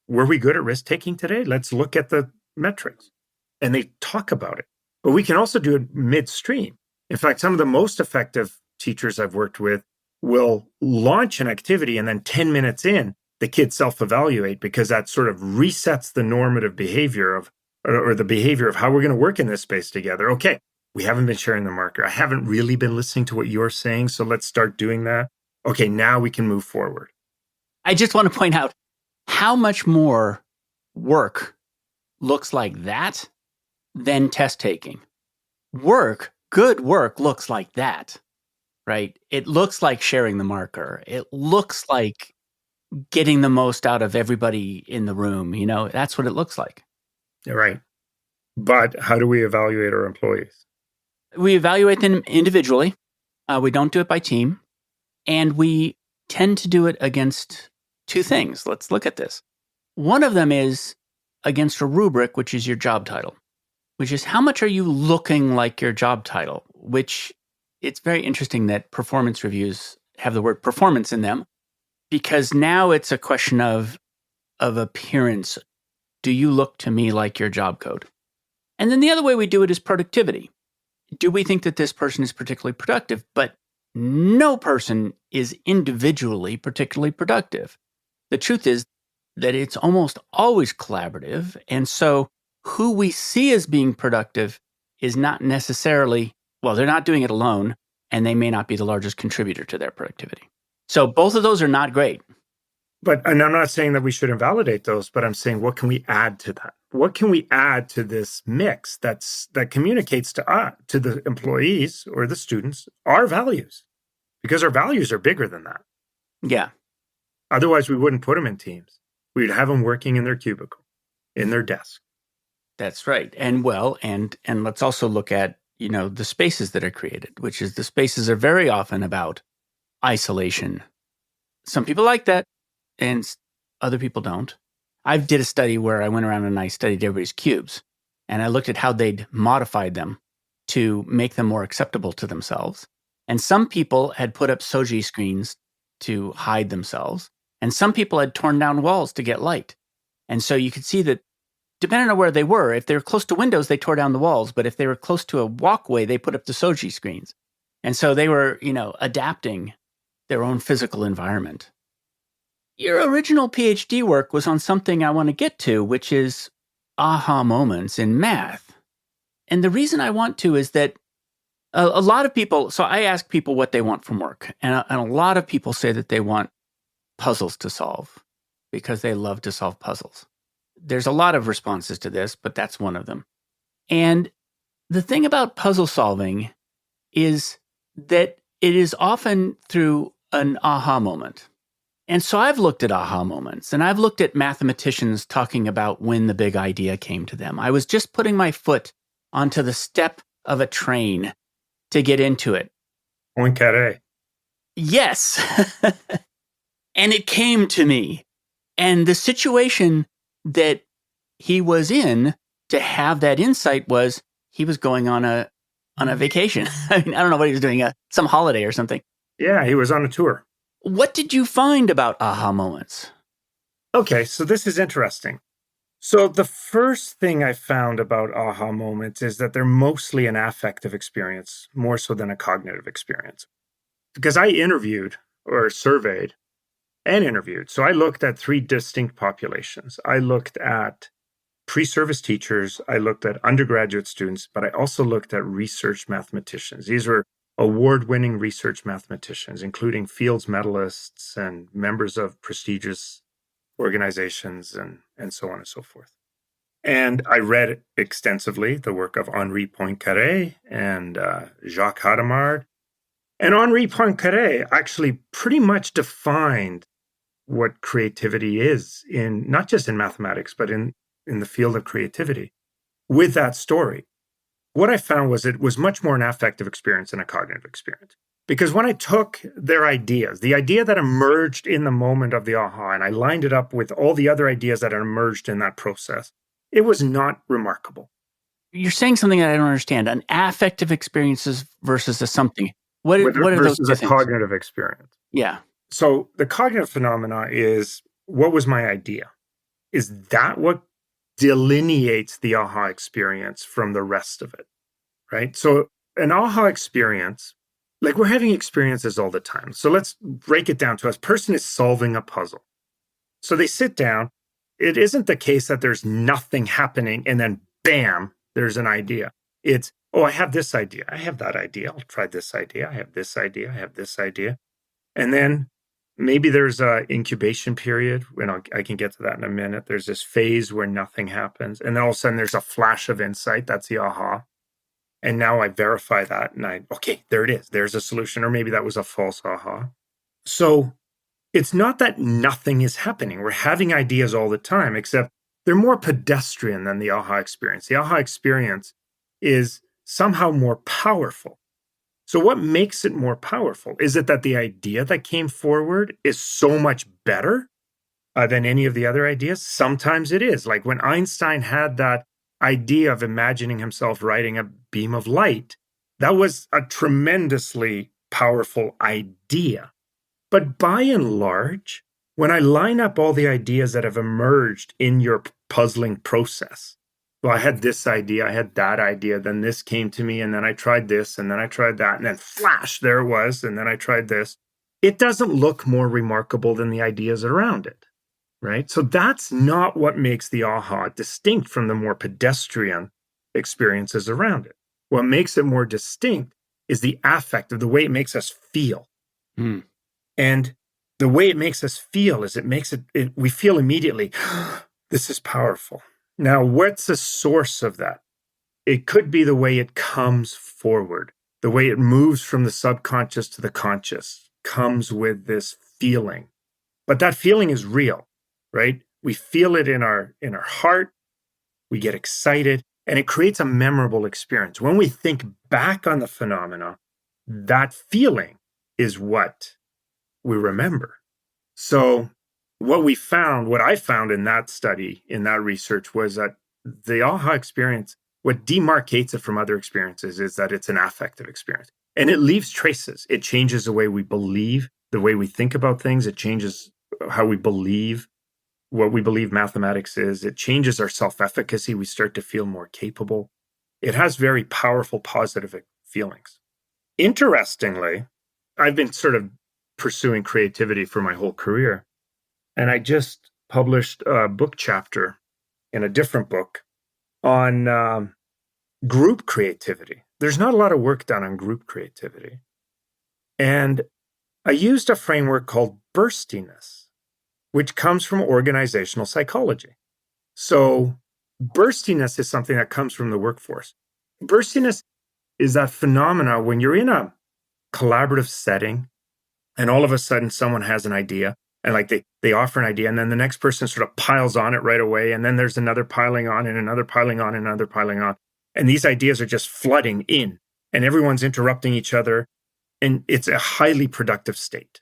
were we good at risk-taking today? Let's look at the metrics. And they talk about it. But we can also do it midstream. In fact, some of the most effective teachers I've worked with will launch an activity, and then 10 minutes in, the kids self-evaluate, because that sort of resets the normative behavior of, or the behavior of how we're going to work in this space together. Okay, we haven't been sharing the marker. I haven't really been listening to what you're saying, so let's start doing that. Okay, now we can move forward. I just want to point out how much more work looks like that than test taking. Good work looks like that, right? It looks like sharing the marker. It looks like getting the most out of everybody in the room. That's what it looks like. You're right. But how do we evaluate our employees? We evaluate them individually. We don't do it by team. And we tend to do it against two things. Let's look at this. One of them is against a rubric, which is your job title, which is how much are you looking like your job title, which it's very interesting that performance reviews have the word performance in them, because now it's a question of appearance. Do you look to me like your job code? And then the other way we do it is productivity. Do we think that this person is particularly productive? But no person is individually particularly productive. The truth is that it's almost always collaborative. And so who we see as being productive is not necessarily, well, they're not doing it alone, and they may not be the largest contributor to their productivity. So both of those are not great. And I'm not saying that we should invalidate those, but I'm saying, what can we add to that? What can we add to this mix that communicates to the employees or the students our values? Because our values are bigger than that. Yeah. Otherwise, we wouldn't put them in teams. We'd have them working in their cubicle, in their desk. That's right. And let's also look at, the spaces that are created, which is the spaces are very often about isolation. Some people like that, and other people don't. I did a study where I went around and I studied everybody's cubes, and I looked at how they'd modified them to make them more acceptable to themselves. And some people had put up soji screens to hide themselves, and some people had torn down walls to get light. And so you could see that depending on where they were, if they were close to windows, they tore down the walls, but if they were close to a walkway, they put up the soji screens. And so they were, adapting their own physical environment. Your original PhD work was on something I want to get to, which is aha moments in math. And the reason I want to is that a lot of people, so I ask people what they want from work. And a lot of people say that they want puzzles to solve because they love to solve puzzles. There's a lot of responses to this, but that's one of them. And the thing about puzzle solving is that it is often through an aha moment. And so I've looked at aha moments, and I've looked at mathematicians talking about when the big idea came to them. I was just putting my foot onto the step of a train to get into it. Poincaré. Yes. And it came to me. And the situation that he was in to have that insight was he was going on a vacation. I mean, I don't know what he was doing, some holiday or something. Yeah, he was on a tour. What did you find about aha moments? Okay, so this is interesting. So the first thing I found about aha moments is that they're mostly an affective experience, more so than a cognitive experience. Because I interviewed or surveyed and interviewed. So I looked at three distinct populations. I looked at pre-service teachers, I looked at undergraduate students, but I also looked at research mathematicians. These were award-winning research mathematicians, including Fields medalists and members of prestigious organizations and so on and so forth. And I read extensively the work of Henri Poincaré and Jacques Hadamard. And Henri Poincaré actually pretty much defined what creativity is in not just in mathematics, but in the field of creativity with that story. What I found was it was much more an affective experience than a cognitive experience. Because when I took their ideas, the idea that emerged in the moment of the aha, and I lined it up with all the other ideas that had emerged in that process, it was not remarkable. You're saying something that I don't understand. An affective experiences versus a something. What are those versus two a things? cognitive experience. Yeah. So the cognitive phenomena is, what was my idea? Is that what delineates the aha experience from the rest of it, right? So an aha experience, like we're having experiences all the time. So let's break it down to a person is solving a puzzle. So they sit down. It isn't the case that there's nothing happening and then bam, there's an idea. It's, oh, I have this idea. I have that idea. I'll try this idea. I have this idea. I have this idea. And then maybe there's an incubation period. I can get to that in a minute. There's this phase where nothing happens. And then all of a sudden there's a flash of insight. That's the aha. And now I verify that and okay, there it is. There's a solution. Or maybe that was a false aha. So it's not that nothing is happening. We're having ideas all the time, except they're more pedestrian than the aha experience. The aha experience is somehow more powerful. So what makes it more powerful? Is it that the idea that came forward is so much better than any of the other ideas? Sometimes it is. Like when Einstein had that idea of imagining himself riding a beam of light, that was a tremendously powerful idea. But by and large, when I line up all the ideas that have emerged in your puzzling process, well, I had this idea, I had that idea, then this came to me, and then I tried this, and then I tried that, and then flash, there it was, and then I tried this. It doesn't look more remarkable than the ideas around it, right? So that's not what makes the aha distinct from the more pedestrian experiences around it. What makes it more distinct is the affect of the way it makes us feel. Mm. And the way it makes us feel is we feel immediately, this is powerful. Now, what's the source of that? It could be the way it comes forward, the way it moves from the subconscious to the conscious, comes with this feeling. But that feeling is real, right? We feel it in our heart, we get excited, and it creates a memorable experience. When we think back on the phenomena, that feeling is what we remember. So what I found in that study, in that research, was that the aha experience, what demarcates it from other experiences is that it's an affective experience. And it leaves traces. It changes the way we believe, the way we think about things. It changes how we believe, what we believe mathematics is. It changes our self-efficacy. We start to feel more capable. It has very powerful positive feelings. Interestingly, I've been sort of pursuing creativity for my whole career. And I just published a book chapter in a different book on group creativity. There's not a lot of work done on group creativity. And I used a framework called burstiness, which comes from organizational psychology. So burstiness is something that comes from the workforce. Burstiness is that phenomena when you're in a collaborative setting and all of a sudden someone has an idea and like they offer an idea and then the next person sort of piles on it right away. And then there's another piling on and another piling on and another piling on. And these ideas are just flooding in and everyone's interrupting each other. And it's a highly productive state,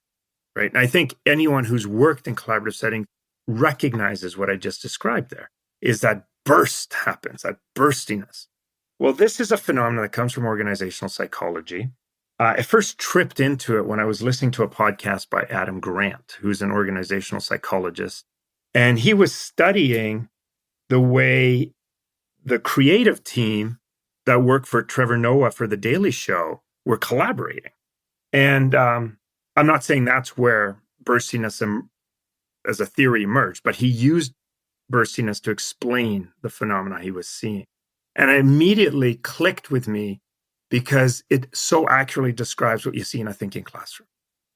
right? And I think anyone who's worked in collaborative settings recognizes what I just described there, is that burst happens, that burstiness. Well, this is a phenomenon that comes from organizational psychology. I first tripped into it when I was listening to a podcast by Adam Grant, who's an organizational psychologist. And he was studying the way the creative team that worked for Trevor Noah for The Daily Show were collaborating. And I'm not saying that's where burstiness as a theory emerged, but he used burstiness to explain the phenomena he was seeing. And it immediately clicked with me because it so accurately describes what you see in a thinking classroom.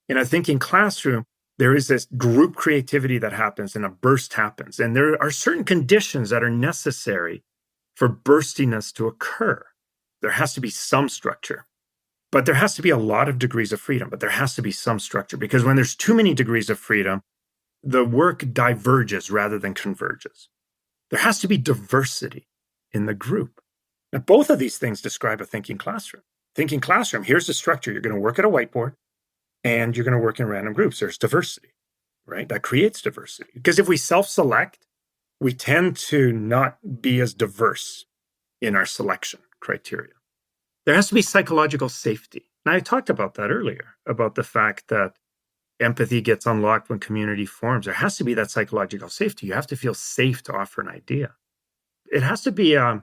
In a thinking classroom, there is this group creativity that happens and a burst happens. And there are certain conditions that are necessary for burstiness to occur. There has to be some structure, but there has to be a lot of degrees of freedom, but there has to be some structure because when there's too many degrees of freedom, the work diverges rather than converges. There has to be diversity in the group. Now, both of these things describe a thinking classroom. Thinking classroom, here's the structure. You're going to work at a whiteboard and you're going to work in random groups. There's diversity, right? That creates diversity. Because if we self-select, we tend to not be as diverse in our selection criteria. There has to be psychological safety. And I talked about that earlier, about the fact that empathy gets unlocked when community forms. There has to be that psychological safety. You have to feel safe to offer an idea. It has to be a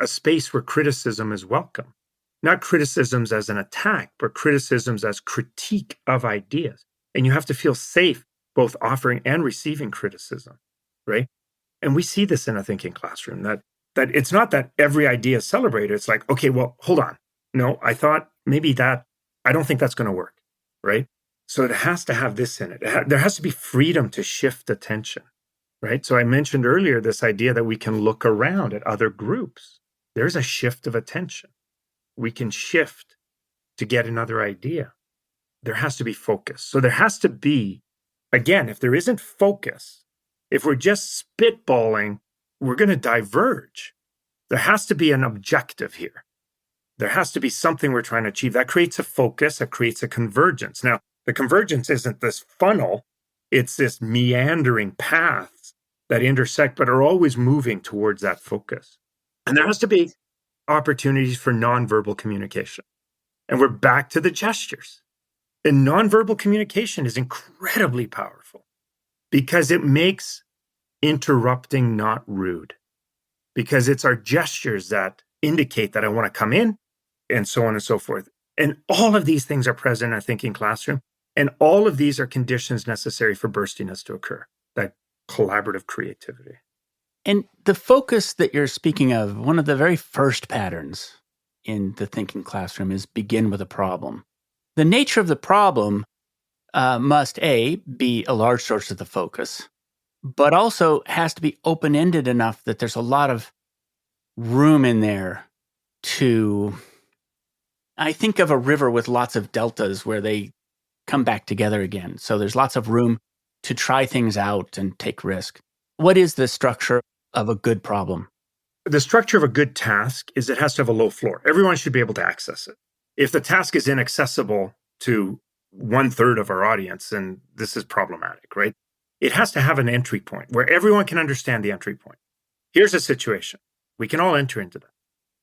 space where criticism is welcome. Not criticisms as an attack, but criticisms as critique of ideas. And you have to feel safe both offering and receiving criticism, right? And we see this in a thinking classroom, that it's not that every idea is celebrated. It's like, okay, well, hold on. No, I thought maybe I don't think that's going to work, right? So it has to have this in it. There has to be freedom to shift attention, right? So I mentioned earlier this idea that we can look around at other groups. There's a shift of attention. We can shift to get another idea. There has to be focus. So there has to be, again, if there isn't focus, if we're just spitballing, we're going to diverge. There has to be an objective here. There has to be something we're trying to achieve. That creates a focus, that creates a convergence. Now, the convergence isn't this funnel, it's this meandering paths that intersect, but are always moving towards that focus. And there has to be opportunities for nonverbal communication. And we're back to the gestures. And nonverbal communication is incredibly powerful because it makes interrupting not rude, because it's our gestures that indicate that I want to come in and so on and so forth. And all of these things are present in a thinking classroom. And all of these are conditions necessary for burstiness to occur, that collaborative creativity. And the focus that you're speaking of, one of the very first patterns in the thinking classroom is begin with a problem. The nature of the problem must, A, be a large source of the focus, but also has to be open-ended enough that there's a lot of room in there to, I think of a river with lots of deltas where they come back together again. So there's lots of room to try things out and take risk. What is the structure of a good problem? The structure of a good task is it has to have a low floor. Everyone should be able to access it. If the task is inaccessible to 1/3 of our audience, then this is problematic, right? It has to have an entry point where everyone can understand the entry point. Here's a situation. We can all enter into that.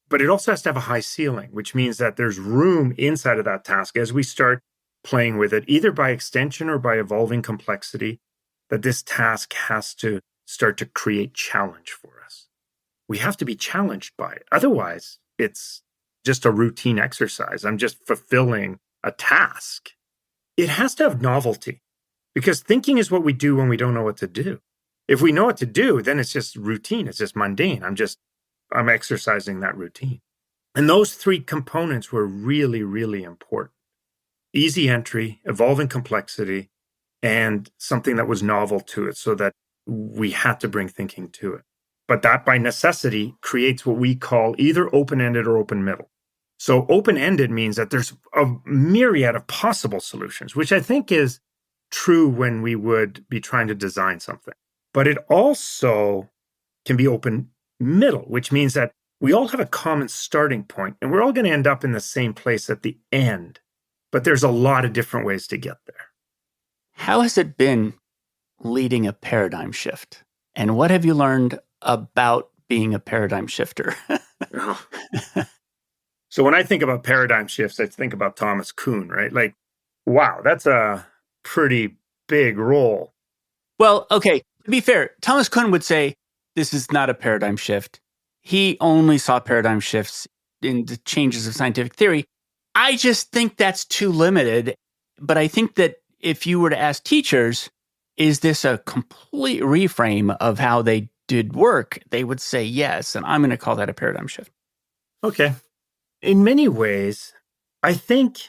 But it also has to have a high ceiling, which means that there's room inside of that task as we start playing with it, either by extension or by evolving complexity, that this task has to start to create challenge for us. We have to be challenged by it. Otherwise, it's just a routine exercise. I'm just fulfilling a task. It has to have novelty, because thinking is what we do when we don't know what to do. If we know what to do, then it's just routine. It's just mundane. I'm just I'm exercising that routine. And those three components were really, really important. Easy entry, evolving complexity, and something that was novel to it so that we had to bring thinking to it. But that by necessity creates what we call either open-ended or open middle. So open-ended means that there's a myriad of possible solutions, which I think is true when we would be trying to design something. But it also can be open middle, which means that we all have a common starting point and we're all going to end up in the same place at the end. But there's a lot of different ways to get there. How has it been leading a paradigm shift? And what have you learned about being a paradigm shifter? Oh. So when I think about paradigm shifts, I think about Thomas Kuhn, right? Like, wow, that's a pretty big role. Well, okay, to be fair, Thomas Kuhn would say this is not a paradigm shift. He only saw paradigm shifts in the changes of scientific theory. I just think that's too limited. But I think that if you were to ask teachers, is this a complete reframe of how they did work? They would say yes. And I'm going to call that a paradigm shift. Okay. In many ways, I think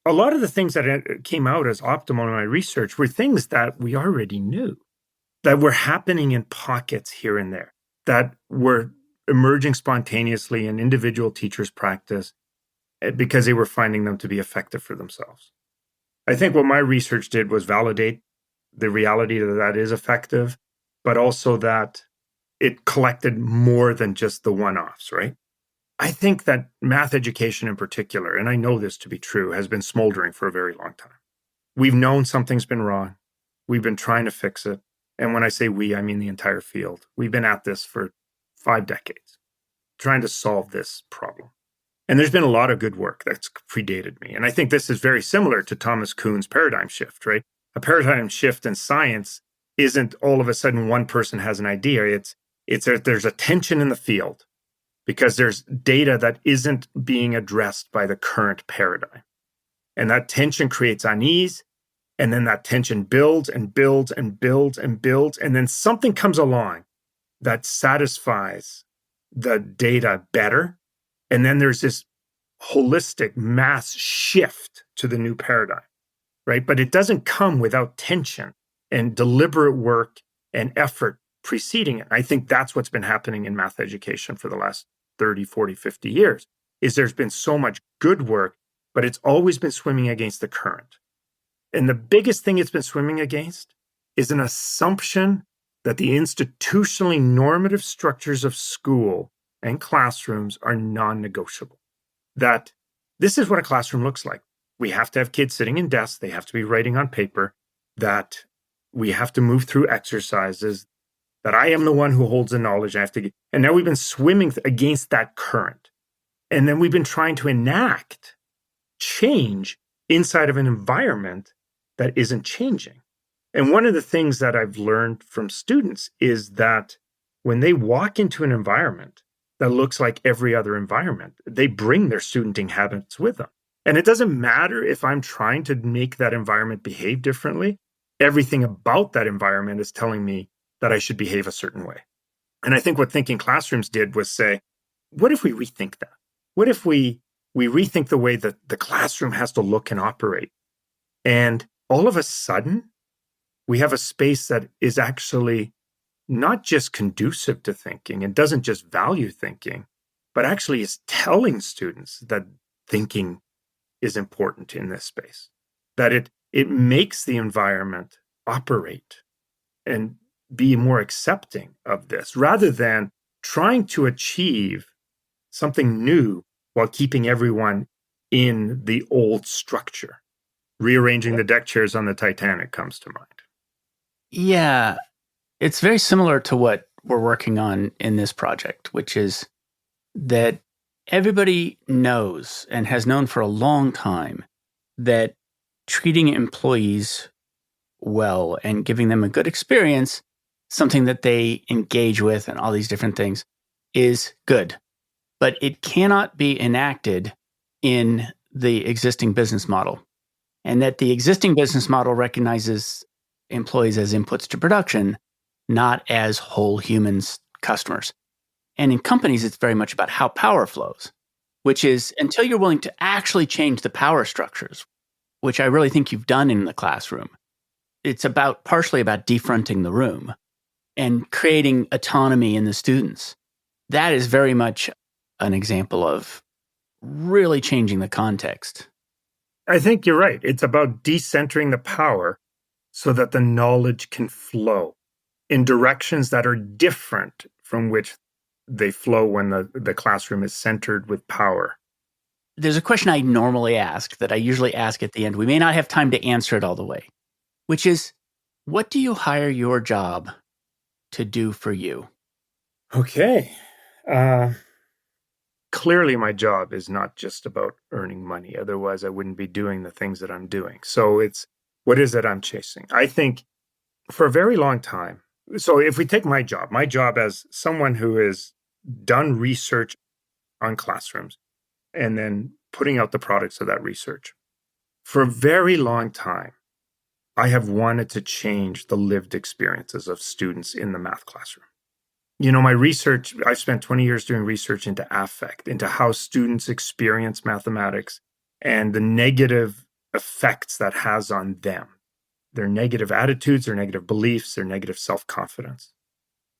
a lot of the things that came out as optimal in my research were things that we already knew, that were happening in pockets here and there, that were emerging spontaneously in individual teachers' practice because they were finding them to be effective for themselves. I think what my research did was validate the reality that that is effective, but also that it collected more than just the one-offs, right? I think that math education in particular, and I know this to be true, has been smoldering for a very long time. We've known something's been wrong. We've been trying to fix it. And when I say we, I mean the entire field. We've been at this for 5 decades, trying to solve this problem. And there's been a lot of good work that's predated me. And I think this is very similar to Thomas Kuhn's paradigm shift, right? A paradigm shift in science isn't all of a sudden one person has an idea. It's that there's a tension in the field because there's data that isn't being addressed by the current paradigm. And that tension creates unease. And then that tension builds and builds and builds and builds. And then something comes along that satisfies the data better. And then there's this holistic mass shift to the new paradigm, right? But it doesn't come without tension and deliberate work and effort preceding it. I think that's what's been happening in math education for the last 30, 40, 50 years, is there's been so much good work, but it's always been swimming against the current. And the biggest thing it's been swimming against is an assumption that the institutionally normative structures of school and classrooms are non-negotiable. That this is what a classroom looks like. We have to have kids sitting in desks. They have to be writing on paper. That we have to move through exercises. That I am the one who holds the knowledge. And now we've been swimming against that current. And then we've been trying to enact change inside of an environment that isn't changing. And one of the things that I've learned from students is that when they walk into an environment that looks like every other environment, they bring their studenting habits with them. And it doesn't matter if I'm trying to make that environment behave differently. Everything about that environment is telling me that I should behave a certain way. And I think what Thinking Classrooms did was say, what if we rethink that? What if we rethink the way that the classroom has to look and operate? And all of a sudden, we have a space that is actually not just conducive to thinking and doesn't just value thinking, but actually is telling students that thinking is important in this space, that it makes the environment operate and be more accepting of this, rather than trying to achieve something new while keeping everyone in the old structure. Rearranging the deck chairs on the Titanic comes to mind. Yeah, it's very similar to what we're working on in this project, which is that everybody knows and has known for a long time that treating employees well and giving them a good experience, something that they engage with and all these different things, is good. But it cannot be enacted in the existing business model. And that the existing business model recognizes employees as inputs to production, not as whole humans, customers. And in companies, it's very much about how power flows, which is until you're willing to actually change the power structures, which I really think you've done in the classroom. It's partially about defronting the room and creating autonomy in the students. That is very much an example of really changing the context. I think you're right. It's about decentering the power so that the knowledge can flow in directions that are different from which they flow when the classroom is centered with power. There's a question I normally ask that I usually ask at the end. We may not have time to answer it all the way, which is, what do you hire your job to do for you? Okay. Clearly, my job is not just about earning money. Otherwise, I wouldn't be doing the things that I'm doing. So it's, what is it I'm chasing? I think for a very long time, so if we take my job as someone who has done research on classrooms and then putting out the products of that research, for a very long time, I have wanted to change the lived experiences of students in the math classroom. My research, I've spent 20 years doing research into affect, into how students experience mathematics and the negative effects that has on them, their negative attitudes, their negative beliefs, their negative self-confidence.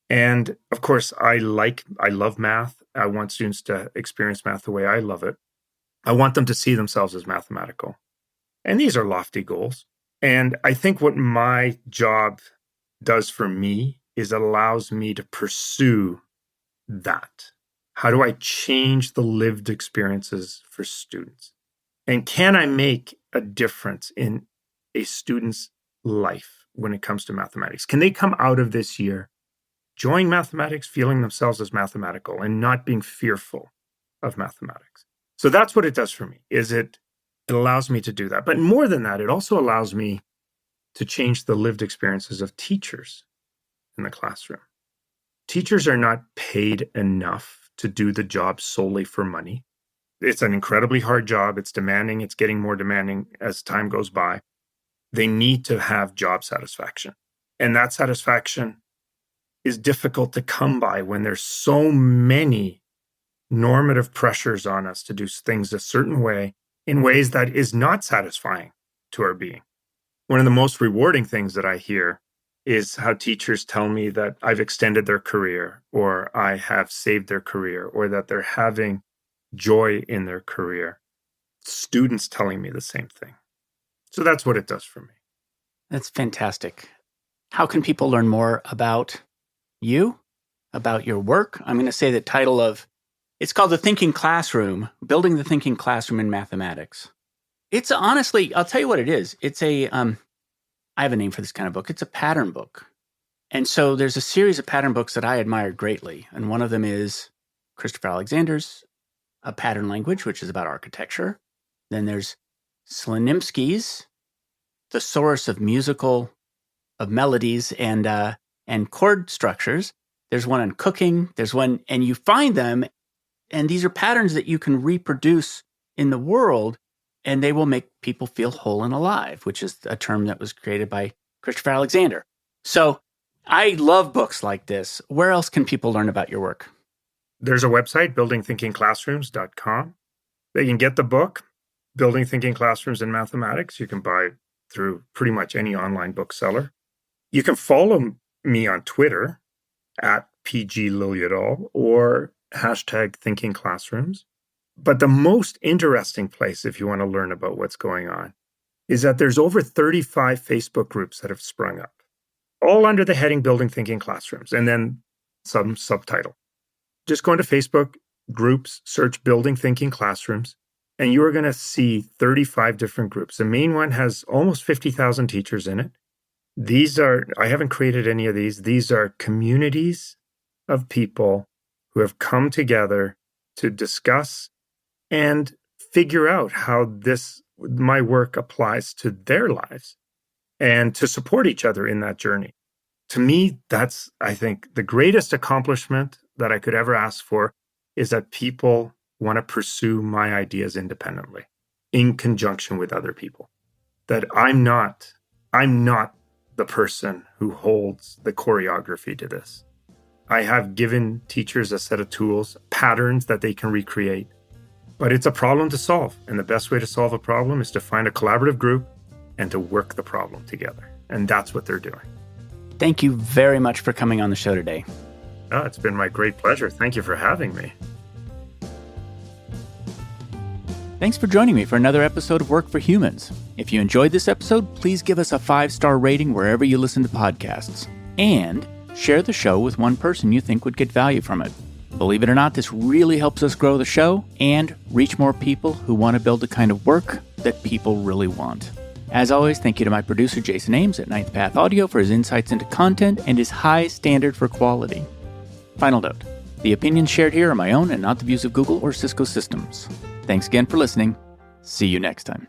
And of course, I love math. I want students to experience math the way I love it. I want them to see themselves as mathematical. And these are lofty goals. And I think what my job does for me is it allows me to pursue that. How do I change the lived experiences for students? And can I make a difference in a student's life when it comes to mathematics? Can they come out of this year enjoying mathematics, feeling themselves as mathematical, and not being fearful of mathematics? So that's what it does for me, is it allows me to do that. But more than that, it also allows me to change the lived experiences of teachers in the classroom. Teachers are not paid enough to do the job solely for money. It's an incredibly hard job. It's demanding. It's getting more demanding as time goes by. They need to have job satisfaction. And that satisfaction is difficult to come by when there's so many normative pressures on us to do things a certain way in ways that is not satisfying to our being. One of the most rewarding things that I hear is how teachers tell me that I've extended their career, or I have saved their career, or that they're having joy in their career. Students telling me the same thing. So that's what it does for me. That's fantastic. How can people learn more about you, about your work? I'm going to say the title of, it's called The Thinking Classroom, Building the Thinking Classroom in Mathematics. It's honestly, I'll tell you what it is. It's I have a name for this kind of book. It's a pattern book. And so there's a series of pattern books that I admired greatly. And one of them is Christopher Alexander's A Pattern Language, which is about architecture. Then there's Slanimsky's The Source of Melodies and Chord Structures. There's one on cooking. There's one, and you find them, and these are patterns that you can reproduce in the world, and they will make people feel whole and alive, which is a term that was created by Christopher Alexander. So I love books like this. Where else can people learn about your work? There's a website, buildingthinkingclassrooms.com. They can get the book, Building Thinking Classrooms in Mathematics. You can buy it through pretty much any online bookseller. You can follow me on Twitter at PG Liljedahl or hashtag Thinking Classrooms. But the most interesting place, if you want to learn about what's going on, is that there's over 35 Facebook groups that have sprung up, all under the heading Building Thinking Classrooms, and then some subtitle. Just go into Facebook groups, search Building Thinking Classrooms, and you are going to see 35 different groups. The main one has almost 50,000 teachers in it. I haven't created any of these. These are communities of people who have come together to discuss and figure out how my work applies to their lives and to support each other in that journey. To me, that's, I think, the greatest accomplishment that I could ever ask for is that people want to pursue my ideas independently in conjunction with other people. That I'm not the person who holds the choreography to this. I have given teachers a set of tools, patterns that they can recreate. But it's a problem to solve. And the best way to solve a problem is to find a collaborative group and to work the problem together. And that's what they're doing. Thank you very much for coming on the show today. Oh, it's been my great pleasure. Thank you for having me. Thanks for joining me for another episode of Work for Humans. If you enjoyed this episode, please give us a 5-star rating wherever you listen to podcasts. And share the show with one person you think would get value from it. Believe it or not, this really helps us grow the show and reach more people who want to build the kind of work that people really want. As always, thank you to my producer, Jason Ames at Ninth Path Audio for his insights into content and his high standard for quality. Final note, the opinions shared here are my own and not the views of Google or Cisco Systems. Thanks again for listening. See you next time.